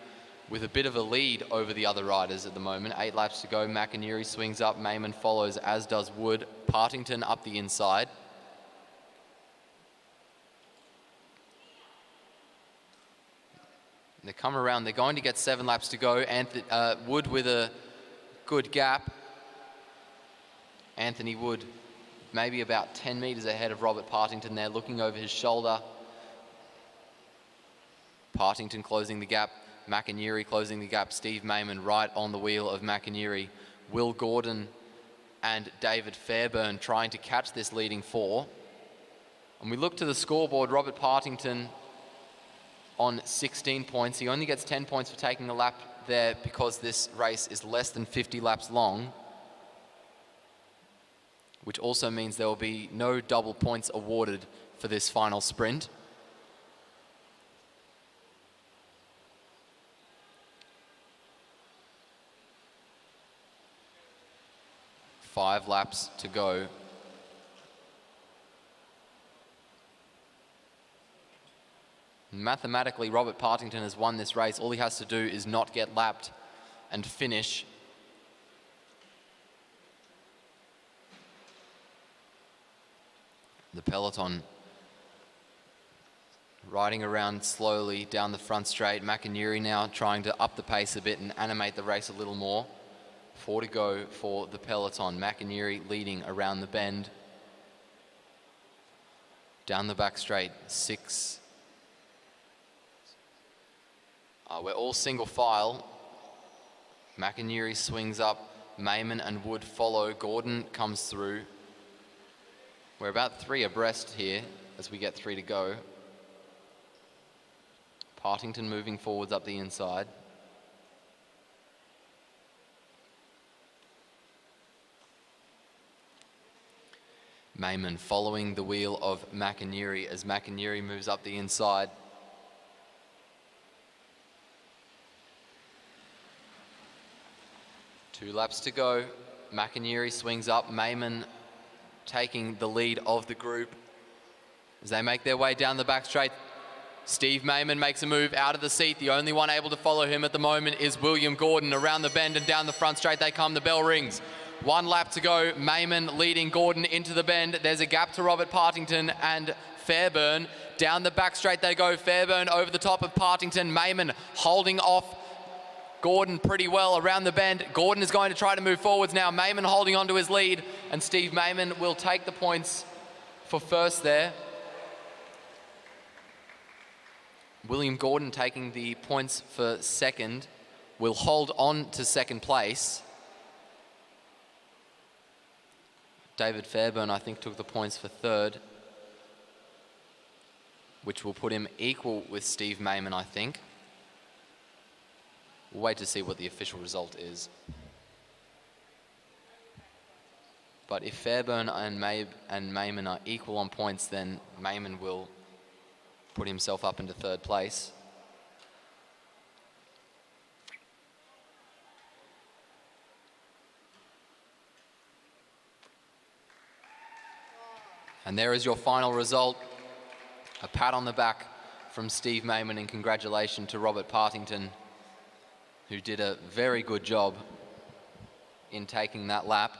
with a bit of a lead over the other riders at the moment. 8 laps to go. McInerney swings up. Mayman follows, as does Wood. Partington up the inside. They come around. They're going to get 7 laps to go. Wood with a good gap. Anthony Wood maybe about 10 metres ahead of Robert Partington there, looking over his shoulder. Partington closing the gap. McInerney closing the gap. Steve Mayman right on the wheel of McInerney. Will Gordon and David Fairbairn trying to catch this leading 4. And we look to the scoreboard. Robert Partington on 16 points. He only gets 10 points for taking a lap there because this race is less than 50 laps long, which also means there will be no double points awarded for this final sprint. Five laps to go. Mathematically, Robert Partington has won this race. All he has to do is not get lapped and finish. The peloton riding around slowly down the front straight. McInerney now trying to up the pace a bit and animate the race a little more. 4 to go for the peloton. McInerney leading around the bend. Down the back straight, 6. We're all single file. McInerney swings up. Mayman and Wood follow. Gordon comes through. We're about 3 abreast here as we get 3 to go. Partington moving forwards up the inside. Mayman following the wheel of McInerney as McInerney moves up the inside. Two laps to go. McInerney swings up. Mayman taking the lead of the group as they make their way down the back straight. Steve Mayman makes a move out of the seat. The only one able to follow him at the moment is William Gordon. Around the bend and down the front straight they come. The bell rings. 1 lap to go. Mayman leading Gordon into the bend. There's a gap to Robert Partington and Fairbairn. Down the back straight they go. Fairbairn over the top of Partington. Mayman holding off Gordon pretty well around the bend. Gordon is going to try to move forwards now. Mayman holding on to his lead, and Steve Mayman will take the points for first there. William Gordon taking the points for second, will hold on to second place. David Fairbairn, I think, took the points for third, which will put him equal with Steve Mayman, I think. We'll wait to see what the official result is. But if Fairbairn and Mayman are equal on points, then Mayman will put himself up into third place. And there is your final result. A pat on the back from Steve Mayman and congratulations to Robert Partington, who did a very good job in taking that lap.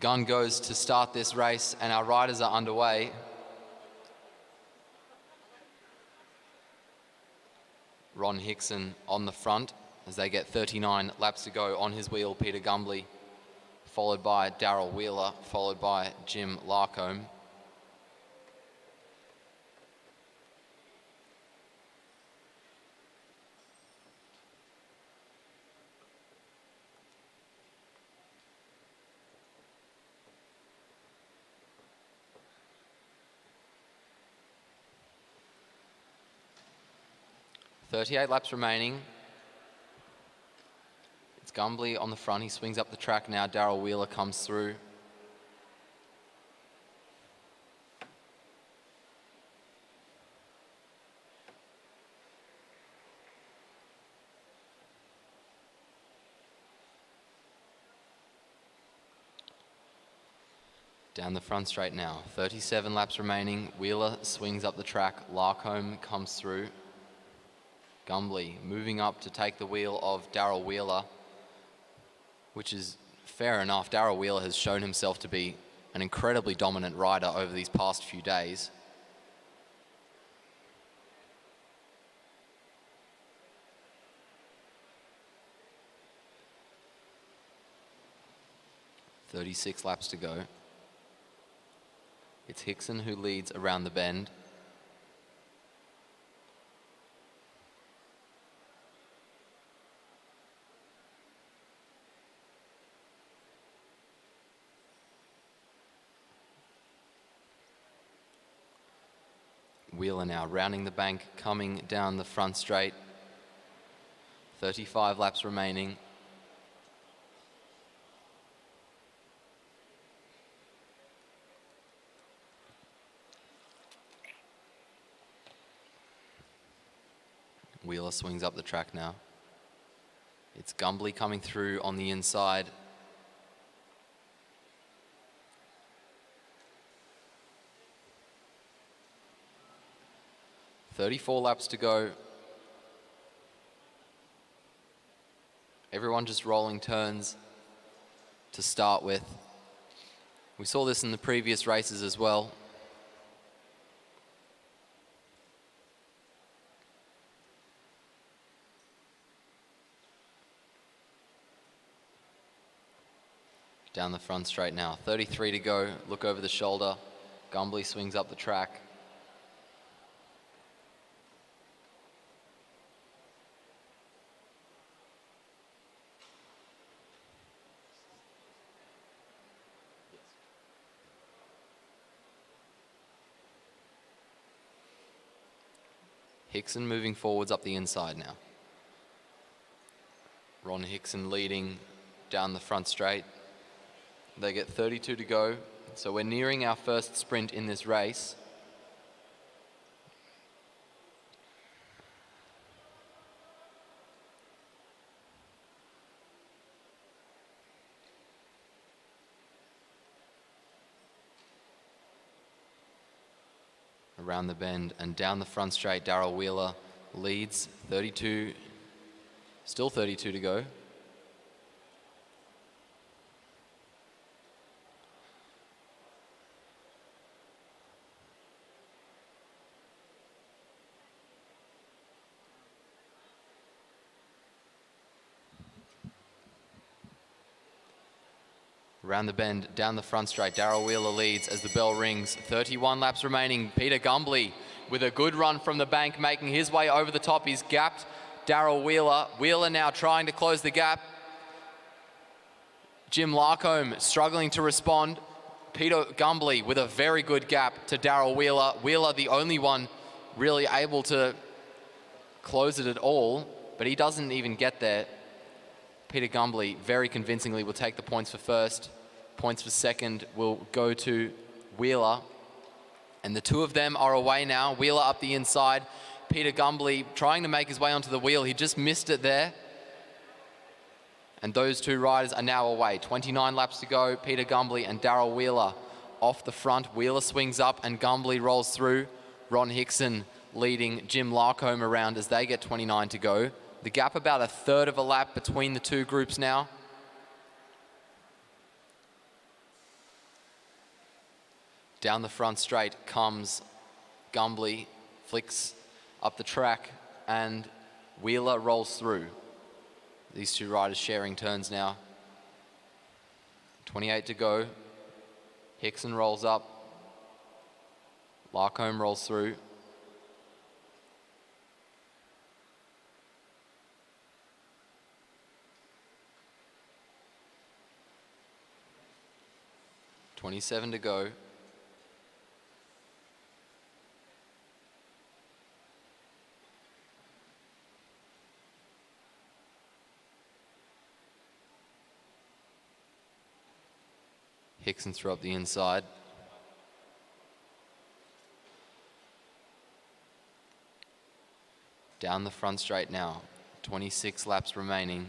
gun goes to start this race and our riders are underway. Ron Hickson on the front as they get 39 laps to go on his wheel. Peter Gumbley, followed by Daryl Wheeler, followed by Jim Larcombe. .38 laps remaining. It's Gumbley on the front. He swings up the track now. Daryl Wheeler comes through. Down the front straight now. 37 laps remaining. Wheeler swings up the track. Larcombe comes through. Gumbley moving up to take the wheel of Daryl Wheeler, which is fair enough. Daryl Wheeler has shown himself to be an incredibly dominant rider over these past few days. .36 laps to go. It's Hickson who leads around the bend. Wheeler now rounding the bank, coming down the front straight. 35 laps remaining. Wheeler swings up the track now. It's Gumbley coming through on the inside. .34 laps to go. Everyone just rolling turns to start with. We saw this in the previous races as well. Down the front straight now. 33 to go. Look over the shoulder. Gumbley swings up the track. Hickson moving forwards up the inside now. Ron Hickson leading down the front straight. They get 32 to go. So we're nearing our first sprint in this race. Around the bend and down the front straight, Daryl Wheeler leads. 32, still 32 to go. Around the bend, down the front straight, Daryl Wheeler leads as the bell rings. 31 laps remaining. Peter Gumbley with a good run from the bank, making his way over the top. He's gapped Daryl Wheeler. Wheeler now trying to close the gap. Jim Larcombe struggling to respond. Peter Gumbley with a very good gap to Daryl Wheeler. Wheeler the only one really able to close it at all, but he doesn't even get there. Peter Gumbley very convincingly will take the points for first. Points for second will go to Wheeler. And the two of them are away now. Wheeler up the inside. Peter Gumbley trying to make his way onto the wheel. He just missed it there. And those two riders are now away. 29 laps to go. Peter Gumbley and Daryl Wheeler off the front. Wheeler swings up and Gumbley rolls through. Ron Hickson leading Jim Larcombe around as they get 29 to go. The gap about a third of a lap between the two groups now. Down the front straight comes Gumbly, flicks up the track, and Wheeler rolls through. These two riders sharing turns now. 28 to go. Hickson rolls up. Larcombe rolls through. $27 to go. Hickson threw up the inside. Down the front straight now. 26 laps remaining.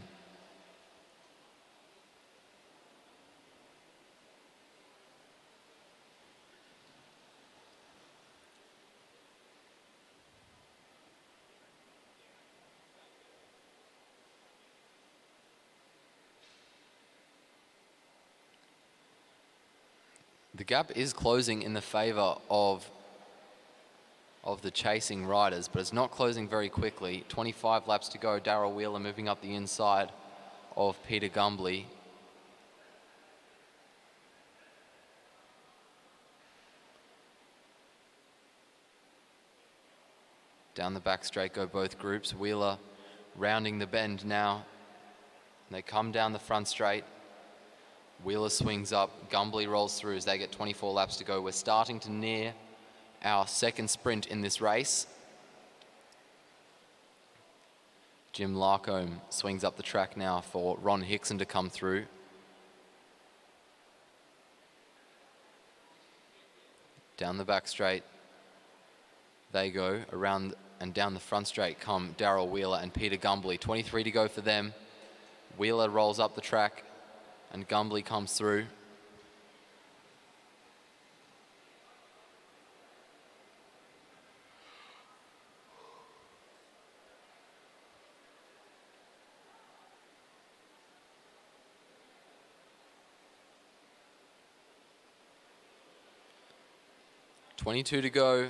The gap is closing in the favour of the chasing riders, but it's not closing very quickly. 25 laps to go. Daryl Wheeler moving up the inside of Peter Gumbly. Down the back straight go both groups. Wheeler rounding the bend now. They come down the front straight. Wheeler swings up, Gumbly rolls through as they get 24 laps to go. We're starting to near our second sprint in this race. Jim Larcombe swings up the track now for Ron Hickson to come through. Down the back straight they go. Around and down the front straight come Daryl Wheeler and Peter Gumbly. 23 to go for them. Wheeler rolls up the track and Gumbly comes through. $22 to go.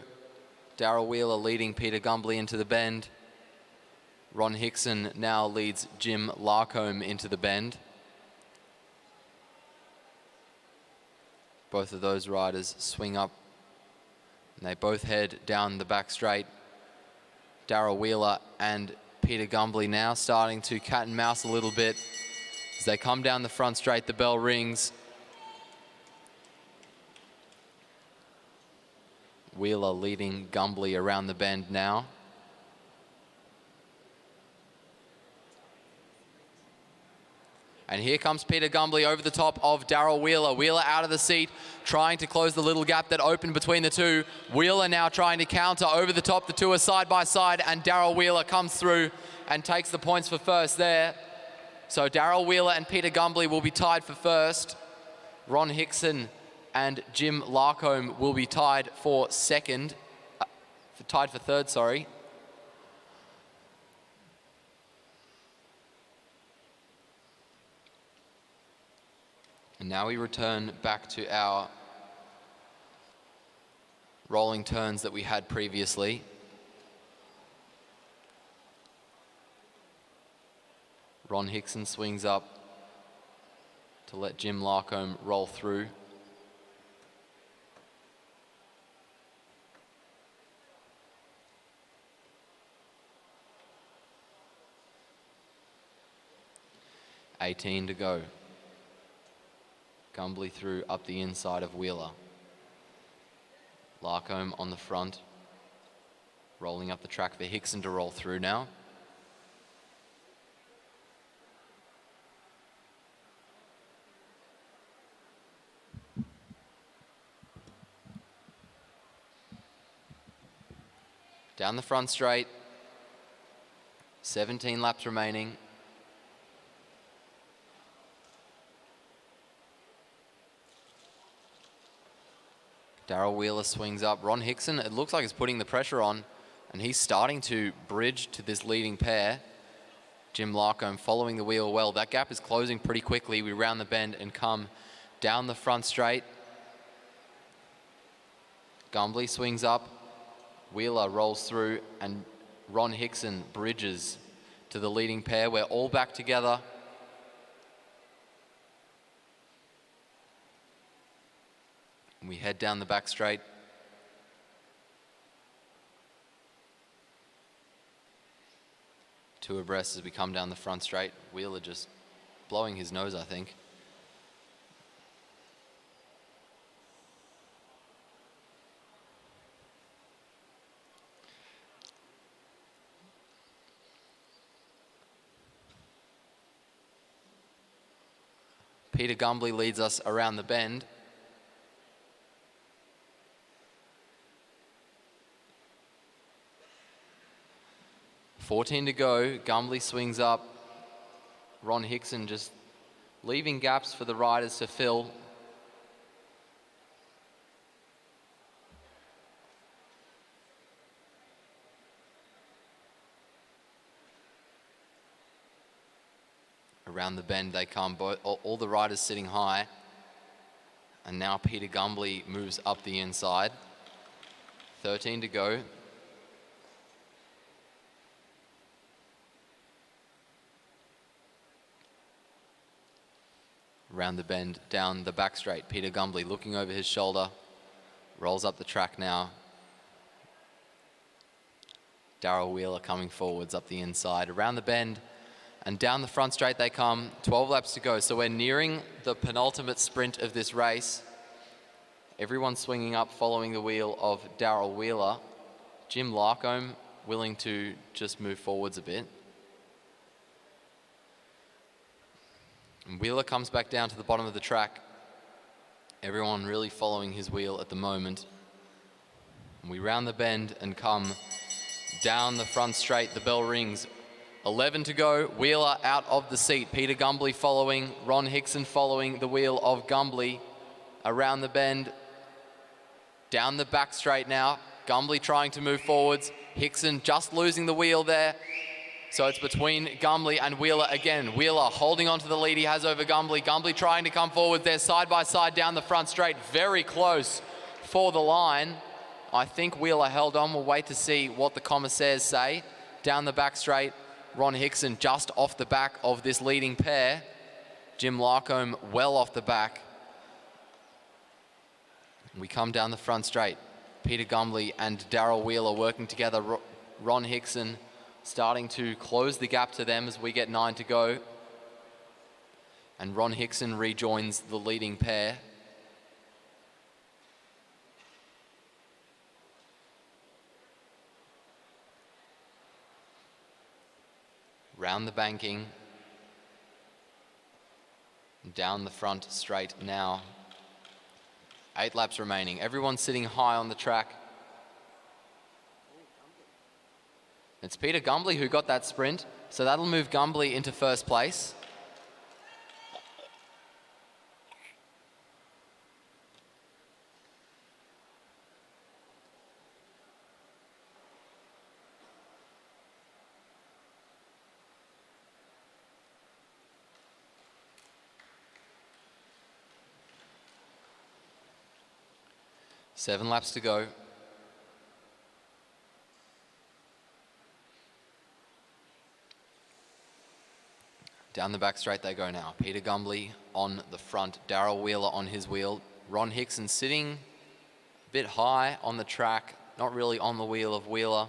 Daryl Wheeler leading Peter Gumbly into the bend. Ron Hickson now leads Jim Larcombe into the bend. Both of those riders swing up and they both head down the back straight. Daryl Wheeler and Peter Gumbly now starting to cat and mouse a little bit. As they come down the front straight, the bell rings. Wheeler leading Gumbly around the bend now. And here comes Peter Gumbly over the top of Daryl Wheeler. Wheeler out of the seat, trying to close the little gap that opened between the two. Wheeler now trying to counter over the top. The two are side by side, and Daryl Wheeler comes through and takes the points for first there. So Daryl Wheeler and Peter Gumbly will be tied for first. Ron Hickson and Jim Larcombe will be tied for second. Tied for third, sorry. And now we return back to our rolling turns that we had previously. Ron Hickson swings up to let Jim Larcombe roll through. $18 to go. Gumbly through up the inside of Wheeler. Larcombe on the front, rolling up the track for Hickson to roll through now. Down the front straight, 17 laps remaining. Daryl Wheeler swings up. Ron Hickson, it looks like he's putting the pressure on, and he's starting to bridge to this leading pair. Jim Larcombe following the wheel well. That gap is closing pretty quickly. We round the bend and come down the front straight. Gumbly swings up, Wheeler rolls through, and Ron Hickson bridges to the leading pair. We're all back together. We head down the back straight. Two abreast as we come down the front straight. Wheeler just blowing his nose, I think. Peter Gumbly leads us around the bend. $14 to go. Gumbly swings up. Ron Hickson just leaving gaps for the riders to fill. Around the bend they come, all the riders sitting high. And now Peter Gumbly moves up the inside. 13 to go. Around the bend, down the back straight. Peter Gumbly looking over his shoulder. Rolls up the track now. Darryl Wheeler coming forwards up the inside. Around the bend and down the front straight they come. 12 laps to go. So we're nearing the penultimate sprint of this race. Everyone swinging up following the wheel of Darryl Wheeler. Jim Larcombe willing to just move forwards a bit. And Wheeler comes back down to the bottom of the track. Everyone really following his wheel at the moment. And we round the bend and come down the front straight. The bell rings. 11 to go. Wheeler out of the seat. Peter Gumbly following. Ron Hickson following the wheel of Gumbly. Around the bend. Down the back straight now. Gumbly trying to move forwards. Hickson just losing the wheel there. So it's between Gumbly and Wheeler again. Wheeler holding on to the lead he has over Gumbly. Gumbly trying to come forward there side by side down the front straight. Very close for the line. I think Wheeler held on. We'll wait to see what the commissaires say. Down the back straight, Ron Hickson just off the back of this leading pair. Jim Larcombe well off the back. We come down the front straight. Peter Gumbly and Darryl Wheeler working together. Ron Hickson starting to close the gap to them as we get 9 to go. And Ron Hickson rejoins the leading pair. Round the banking. Down the front straight now. 8 laps remaining. Everyone's sitting high on the track. It's Peter Gumbly who got that sprint, so that'll move Gumbly into first place. Seven laps to go. Down the back straight they go now. Peter Gumbly on the front. Darryl Wheeler on his wheel. Ron Hickson sitting a bit high on the track. Not really on the wheel of Wheeler.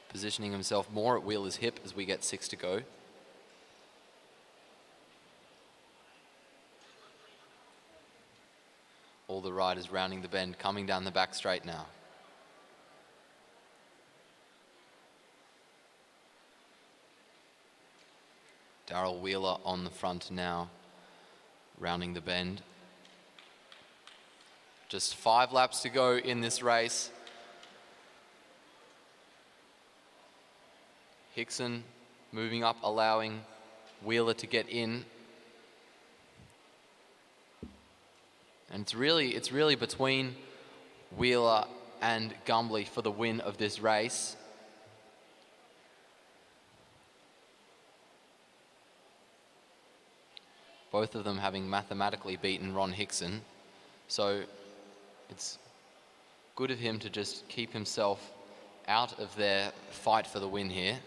Positioning himself more at Wheeler's hip as we get 6 to go. All the riders rounding the bend, coming down the back straight now. Darryl Wheeler on the front now, rounding the bend. Just 5 laps to go in this race. Hickson moving up, allowing Wheeler to get in. And it's really between Wheeler and Gumbly for the win of this race. both of them having mathematically beaten Ron Hickson. So it's good of him to just keep himself out of their fight for the win here.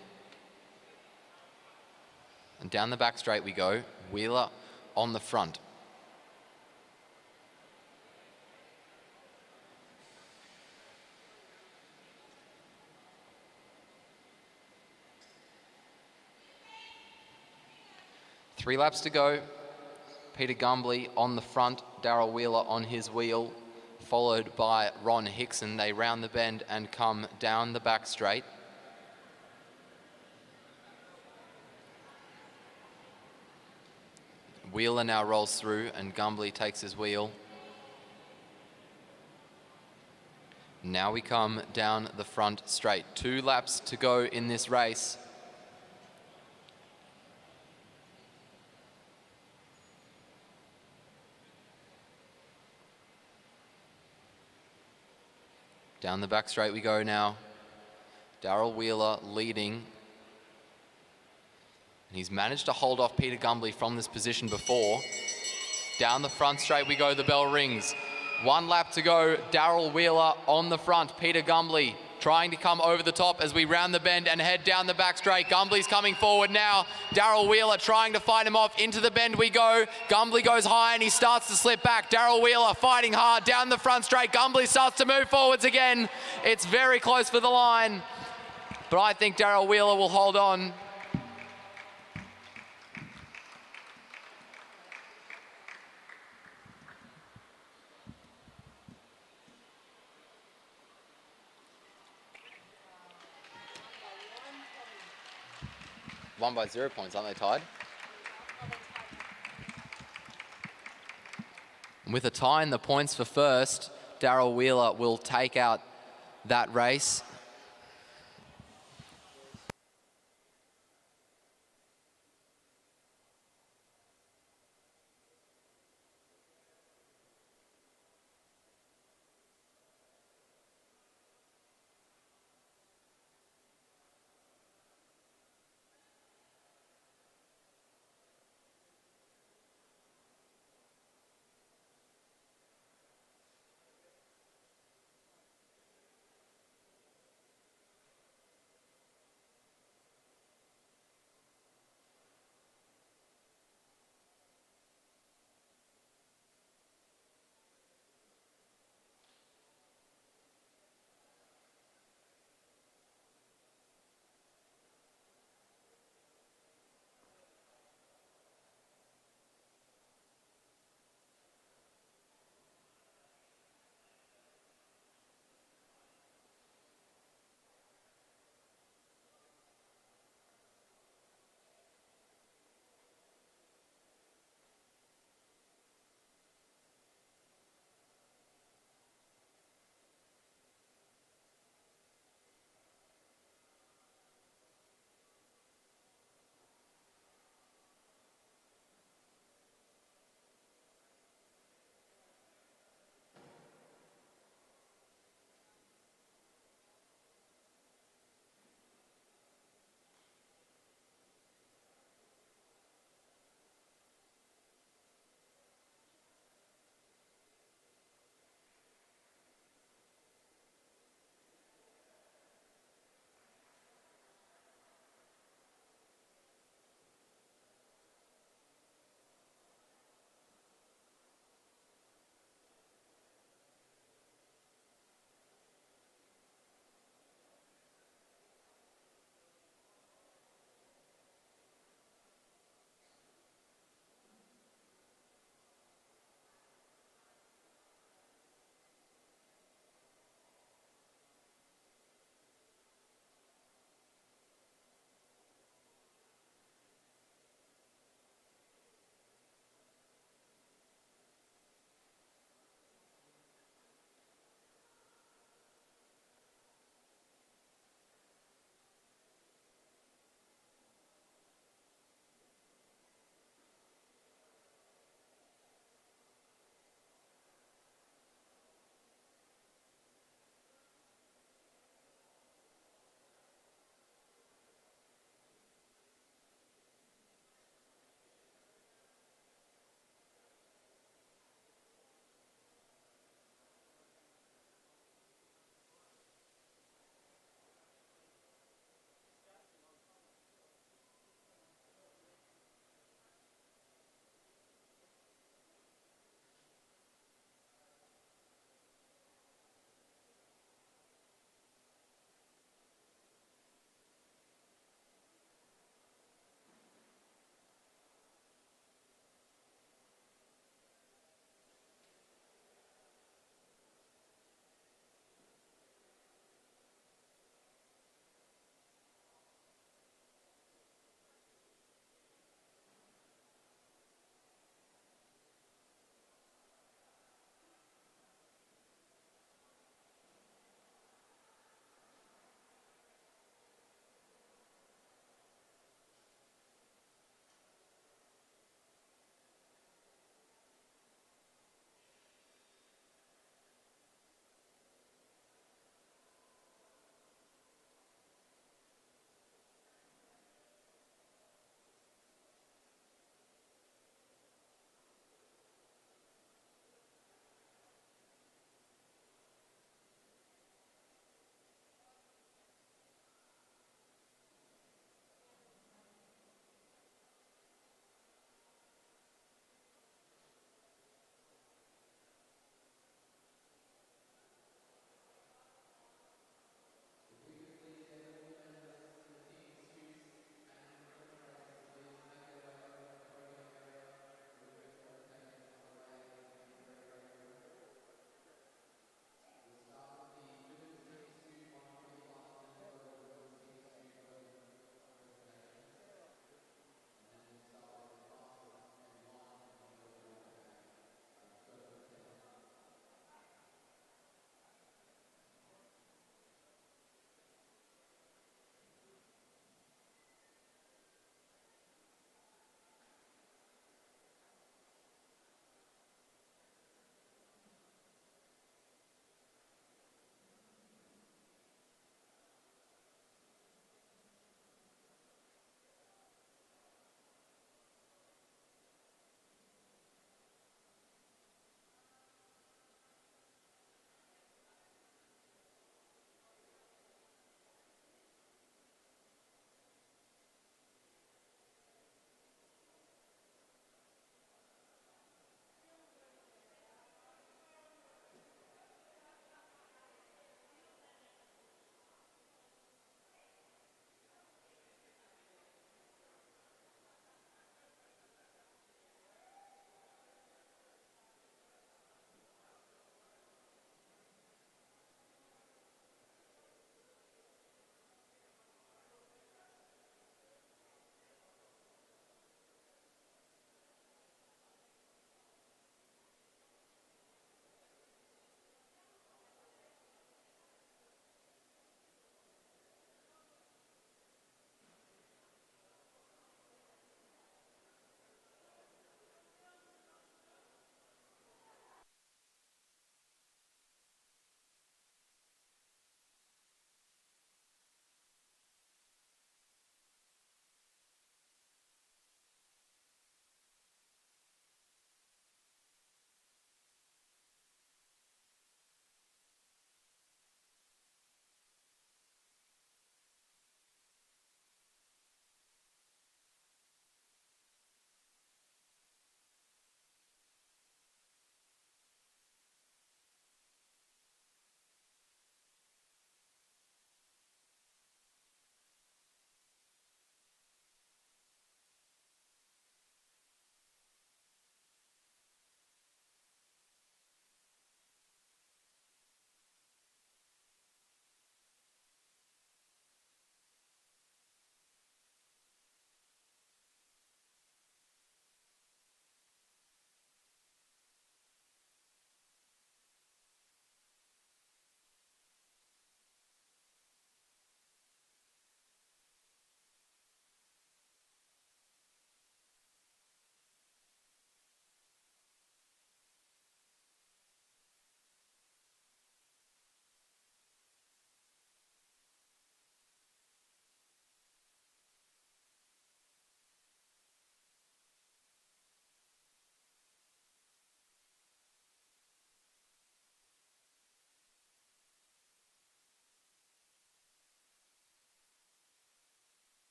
And down the back straight we go. Wheeler on the front. Three laps to go. Peter Gumbley on the front, Darryl Wheeler on his wheel, followed by Ron Hickson. They round the bend and come down the back straight. Wheeler now rolls through and Gumbley takes his wheel. Now we come down the front straight. 2 laps to go in this race. Down the back straight we go now. Darryl Wheeler leading. And he's managed to hold off Peter Gumbley from this position before. Down the front straight we go, the bell rings. 1 lap to go, Darryl Wheeler on the front. Peter Gumbley trying to come over the top as we round the bend and head down the back straight. Gumbley's coming forward now. Darryl Wheeler trying to fight him off. Into the bend we go. Gumbley goes high and he starts to slip back. Darryl Wheeler fighting hard down the front straight. Gumbley starts to move forwards again. It's very close for the line, but I think Darryl Wheeler will hold on. Won by 0 points, aren't they tied? And with a tie in the points for first, Darryl Wheeler will take out that race.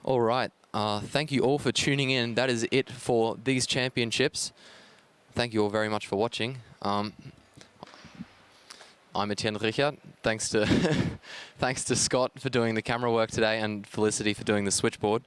All right. Thank you all for tuning in. That is it for these championships. Thank you all very much for watching. I'm Etienne Richard. Thanks to thanks to Scott for doing the camera work today and Felicity for doing the switchboard.